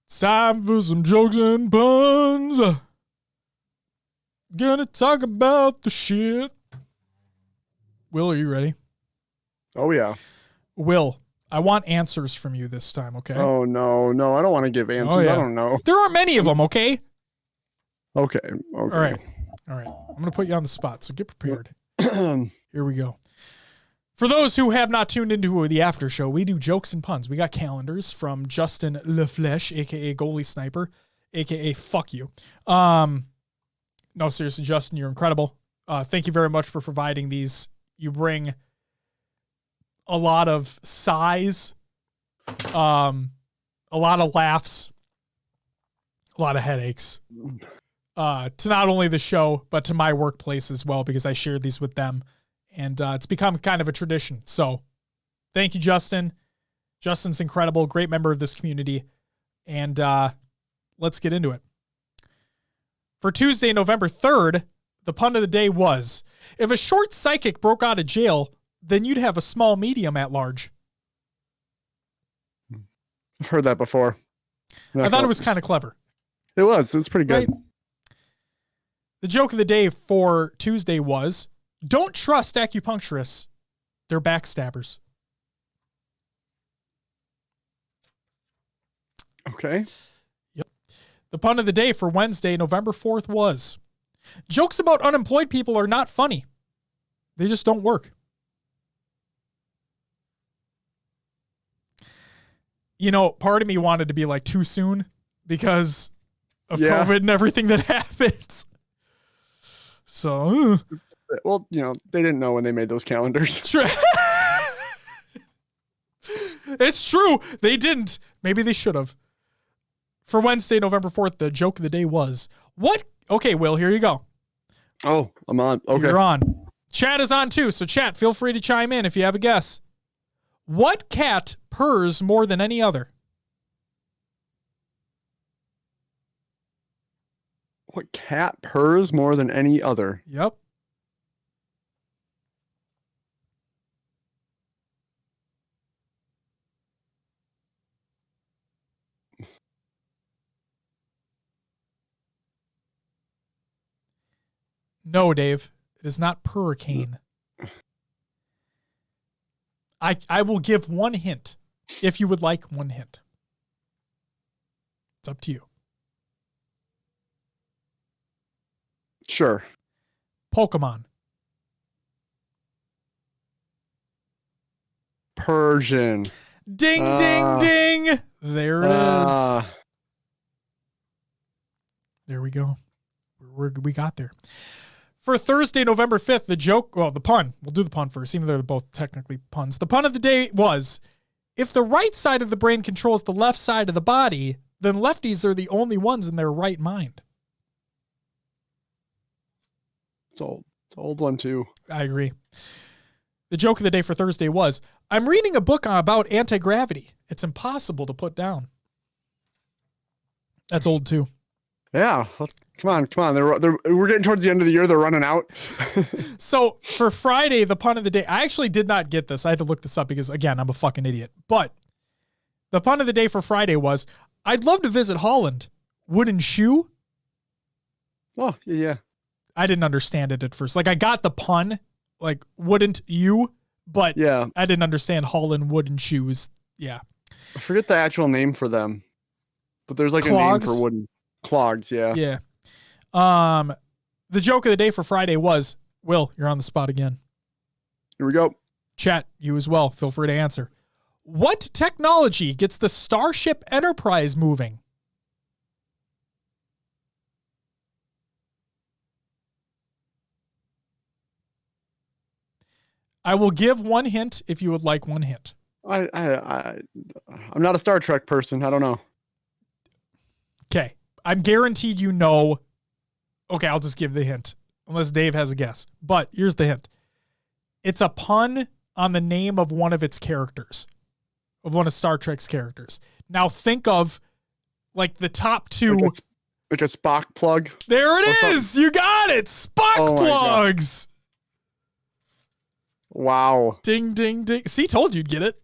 It's time for some jokes and puns. Gonna talk about the shit. Will, are you ready? Oh, yeah. Will, I want answers from you this time, okay? Oh, no. I don't want to give answers. Oh, yeah. I don't know. There aren't many of them, okay? Okay. All right. I'm going to put you on the spot, so get prepared. Here we go. For those who have not tuned into the after show, we do jokes and puns. We got calendars from Justin LeFleche, a.k.a. Goalie Sniper, a.k.a. Fuck You. No, seriously, Justin, you're incredible. Thank you very much for providing these. You bring a lot of sighs, a lot of laughs, a lot of headaches to not only the show, but to my workplace as well, because I shared these with them. And it's become kind of a tradition. So thank you, Justin. Justin's incredible, great member of this community. And let's get into it. For Tuesday, November 3rd, the pun of the day was, if a short psychic broke out of jail, then you'd have a small medium at large. I've heard that before. I thought it was kind of clever. It was. It was pretty good. Right? The joke of the day for Tuesday was, don't trust acupuncturists. They're backstabbers. Okay. Yep. The pun of the day for Wednesday, November 4th was, jokes about unemployed people are not funny. They just don't work. You know, part of me wanted to be like too soon because of COVID and everything that happens. So, well, you know, they didn't know when they made those calendars. It's true. They didn't. Maybe they should have. For Wednesday, November 4th, the joke of the day was, what? Okay, Will, here you go. Oh, I'm on. Okay. You're on. Chat is on too. So chat, feel free to chime in if you have a guess. What cat purrs more than any other? What cat purrs more than any other? Yep. No, Dave. It is not Hurricane. I will give one hint if you would like one hint. It's up to you. Sure. Pokemon. Persian. Ding, ding, ding. There it is. There we go. We got there. For Thursday, November 5th, the pun. We'll do the pun first, even though they're both technically puns. The pun of the day was, if the right side of the brain controls the left side of the body, then lefties are the only ones in their right mind. It's old. It's an old one, too. I agree. The joke of the day for Thursday was, I'm reading a book about anti-gravity. It's impossible to put down. That's old, too. Yeah. Come on. We're getting towards the end of the year. They're running out. So for Friday, the pun of the day, I actually did not get this. I had to look this up because, again, I'm a fucking idiot. But the pun of the day for Friday was, I'd love to visit Holland. Wooden shoe? Oh, yeah. I didn't understand it at first. Like, I got the pun, like, wouldn't you? But Yeah. I didn't understand Holland wooden shoes. Yeah. I forget the actual name for them. But there's like Clogs? a name for wooden clogs, yeah. Yeah. The joke of the day for Friday was, Will, you're on the spot again. Here we go. Chat, you as well. Feel free to answer. What technology gets the Starship Enterprise moving? I will give one hint if you would like one hint. I'm not a Star Trek person. I don't know. Okay. I'm guaranteed you know. Okay, I'll just give the hint. Unless Dave has a guess. But here's the hint. It's a pun on the name of one of its characters. Of one of Star Trek's characters. Now think of like the top two. Like a Spock plug. There it is. You got it. Spock plugs. Wow. Ding, ding, ding. See, told you'd get it.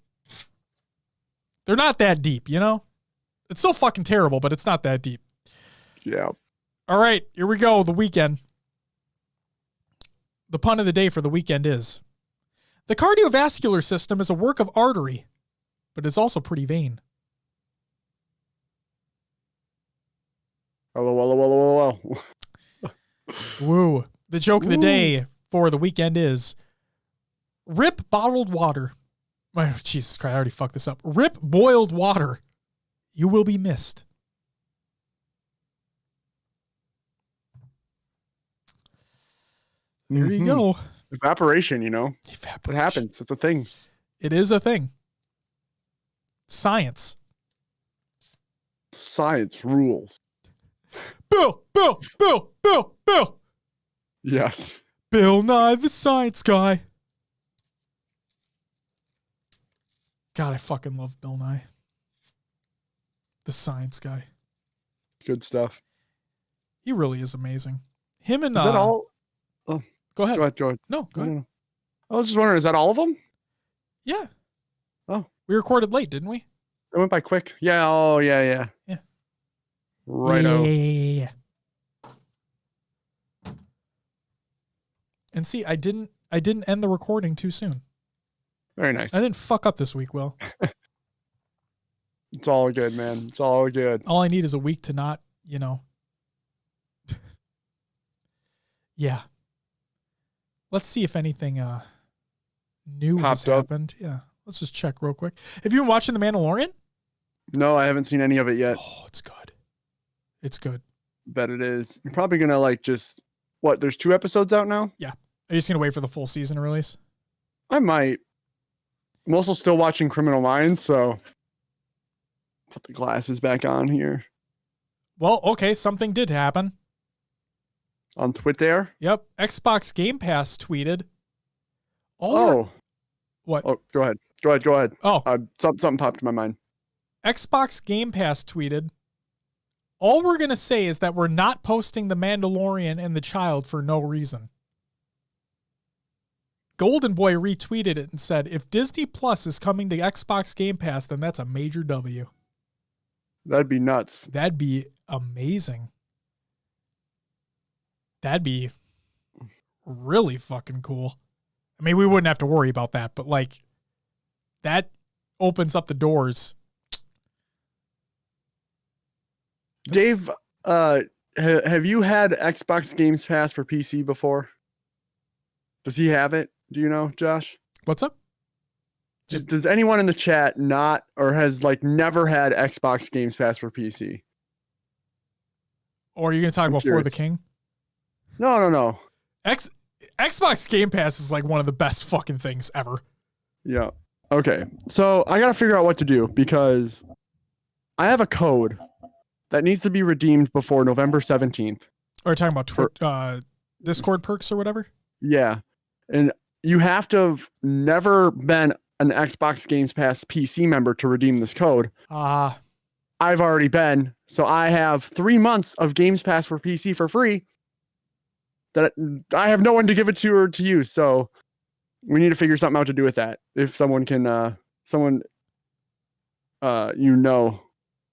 They're not that deep, you know? It's so fucking terrible, but it's not that deep. Yeah. All right, here we go. The weekend. The pun of the day for the weekend is, the cardiovascular system is a work of artery, but it's also pretty vain. Hello. Woo. The joke of the day for the weekend is, rip bottled water. Oh, Jesus Christ, I already fucked this up. Rip boiled water. You will be missed. There you go. Evaporation, you know. It happens. It's a thing. It is a thing. Science. Science rules. Bill. Yes. Bill Nye the Science Guy. God, I fucking love Bill Nye. The Science Guy. Good stuff. He really is amazing. Him and... Is that all? Oh, go ahead. Go ahead. No, go ahead. I was just wondering, is that all of them? Yeah. Oh. We recorded late, didn't we? It went by quick. Yeah. Oh, yeah. Yeah. Righto. Yeah. And see, I didn't end the recording too soon. Very nice. I didn't fuck up this week, Will. It's all good, man. It's all good. All I need is a week to not, you know. Yeah. Let's see if anything new has happened. Yeah. Let's just check real quick. Have you been watching The Mandalorian? No, I haven't seen any of it yet. Oh, it's good. It's good. Bet it is. You're probably going to like just, what, there's 2 episodes out now? Yeah. Are you just going to wait for the full season to release? I might. I'm also still watching Criminal Minds, so put the glasses back on here. Well, okay, something did happen. On Twitter? Yep. Xbox Game Pass tweeted. What? Oh, go ahead. Oh. Something popped in my mind. Xbox Game Pass tweeted, all we're going to say is that we're not posting The Mandalorian and The Child for no reason. Golden Boy retweeted it and said, if Disney Plus is coming to Xbox Game Pass, then that's a major W. That'd be nuts. That'd be amazing. That'd be really fucking cool. I mean, we wouldn't have to worry about that, but like, that opens up the doors. Dave, have you had Xbox Games Pass for PC before? Does he have it? Do you know, Josh? What's up? Does anyone in the chat not, or has like never had Xbox Games Pass for PC? Or are you going to talk about For the King? No. Xbox Game Pass is like one of the best fucking things ever. Yeah. Okay. So I got to figure out what to do because I have a code that needs to be redeemed before November 17th. Or talking about Discord perks or whatever? Yeah. And you have to have never been an Xbox Games Pass PC member to redeem this code. I've already been, So I have 3 months of Games Pass for PC for free that I have no one to give it to or to use. So we need to figure something out to do with that. If someone can,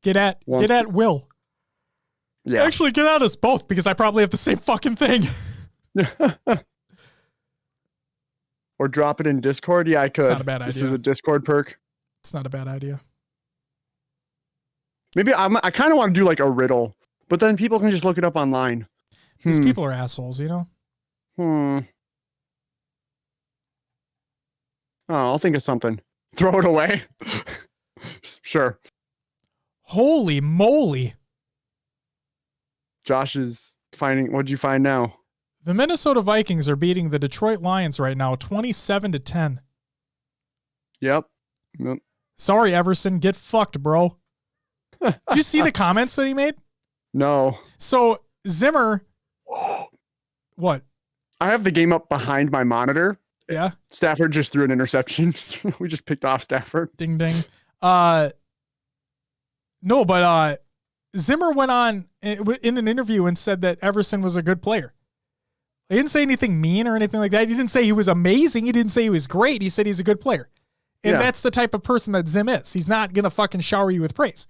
Get at Will. Yeah. Actually, get at us both because I probably have the same fucking thing. Or drop it in Discord. Yeah, I could. It's not a bad idea. This is a Discord perk. It's not a bad idea. Maybe I kind of want to do like a riddle, but then people can just look it up online. These people are assholes, you know? Oh, I'll think of something. Throw it away. Sure. Holy moly. Josh is finding. What'd you find now? The Minnesota Vikings are beating the Detroit Lions right now, 27-10. Yep. Sorry, Everson. Get fucked, bro. Did you see the comments that he made? No. So Zimmer. What? I have the game up behind my monitor. Yeah. Stafford just threw an interception. We just picked off Stafford. Ding ding. No, but Zimmer went on in an interview and said that Everson was a good player. He didn't say anything mean or anything like that. He didn't say he was amazing. He didn't say he was great. He said he's a good player. And that's the type of person that Zim is. He's not going to fucking shower you with praise.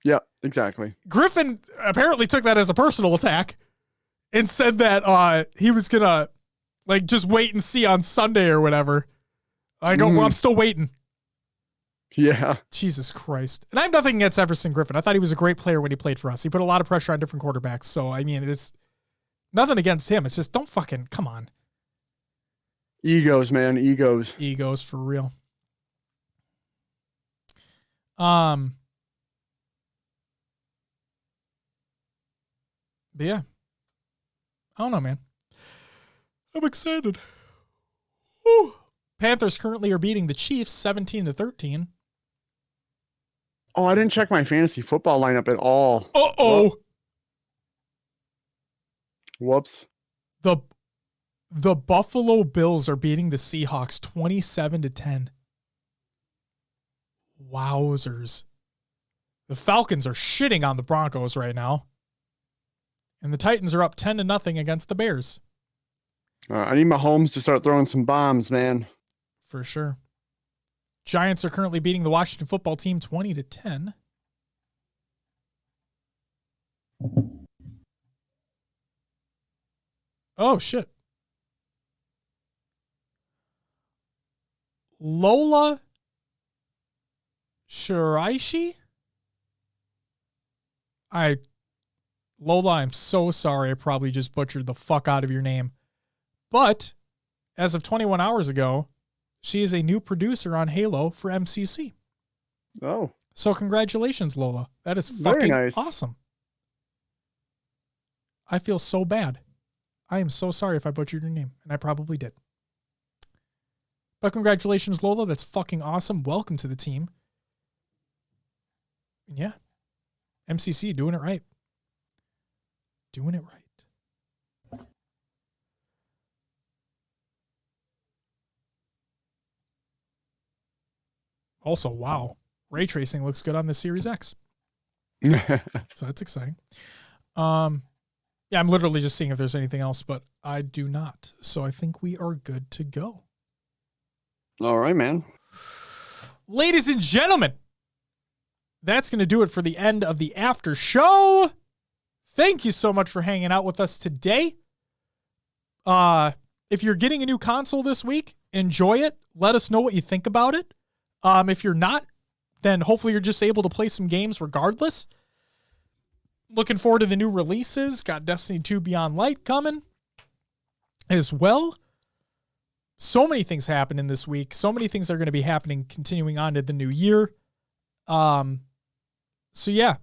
Yeah, exactly. Griffin apparently took that as a personal attack and said that he was going to like just wait and see on Sunday or whatever. I go, well, I'm still waiting. Yeah. Jesus Christ. And I have nothing against Everson Griffin. I thought he was a great player when he played for us. He put a lot of pressure on different quarterbacks. So, I mean, it's nothing against him. It's just don't fucking, come on. Egos, man. Egos. Egos for real. But yeah. I don't know, man. I'm excited. Woo. Panthers currently are beating the Chiefs 17-13. Oh, I didn't check my fantasy football lineup at all. Uh-oh. Whoops. The Buffalo Bills are beating the Seahawks 27-10. Wowzers. The Falcons are shitting on the Broncos right now. And the Titans are up 10-0 against the Bears. I need Mahomes to start throwing some bombs, man. For sure. Giants are currently beating the Washington football team 20-10. Oh, shit. Lola Shiraishi? Lola, I'm so sorry. I probably just butchered the fuck out of your name. But as of 21 hours ago, she is a new producer on Halo for MCC. Oh. So congratulations, Lola. That is Very fucking nice. awesome. I feel so bad. I am so sorry if I butchered your name, and I probably did. But congratulations, Lola. That's fucking awesome. Welcome to the team. And yeah. MCC doing it right. Doing it right. Also, wow. Ray tracing looks good on the Series X. So that's exciting. Yeah, I'm literally just seeing if there's anything else, but I do not. So I think we are good to go. All right, man. Ladies and gentlemen, that's going to do it for the end of the after show. Thank you so much for hanging out with us today. If you're getting a new console this week, enjoy it. Let us know what you think about it. If you're not, then hopefully you're just able to play some games regardless. Looking forward to the new releases. Got Destiny 2 Beyond Light coming as well. So many things happening this week. So many things are going to be happening continuing on to the new year. So yeah.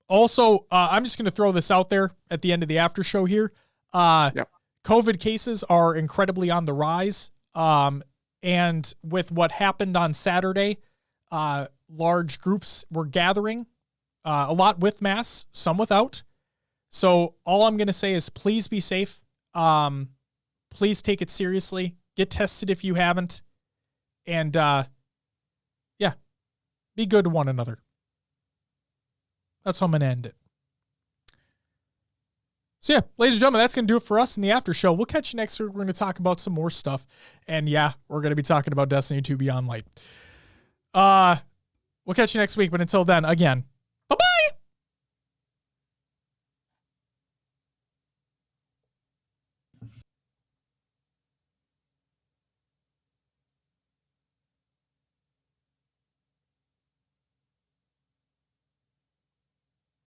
Also, I'm just going to throw this out there at the end of the after show here. COVID cases are incredibly on the rise. And with what happened on Saturday, large groups were gathering, a lot with masks, some without. So all I'm going to say is please be safe. Please take it seriously. Get tested if you haven't. And yeah, be good to one another. That's how I'm going to end it. So yeah, ladies and gentlemen, that's going to do it for us in the after show. We'll catch you next week. We're going to talk about some more stuff. And yeah, we're going to be talking about Destiny 2 Beyond Light. We'll catch you next week. But until then, again,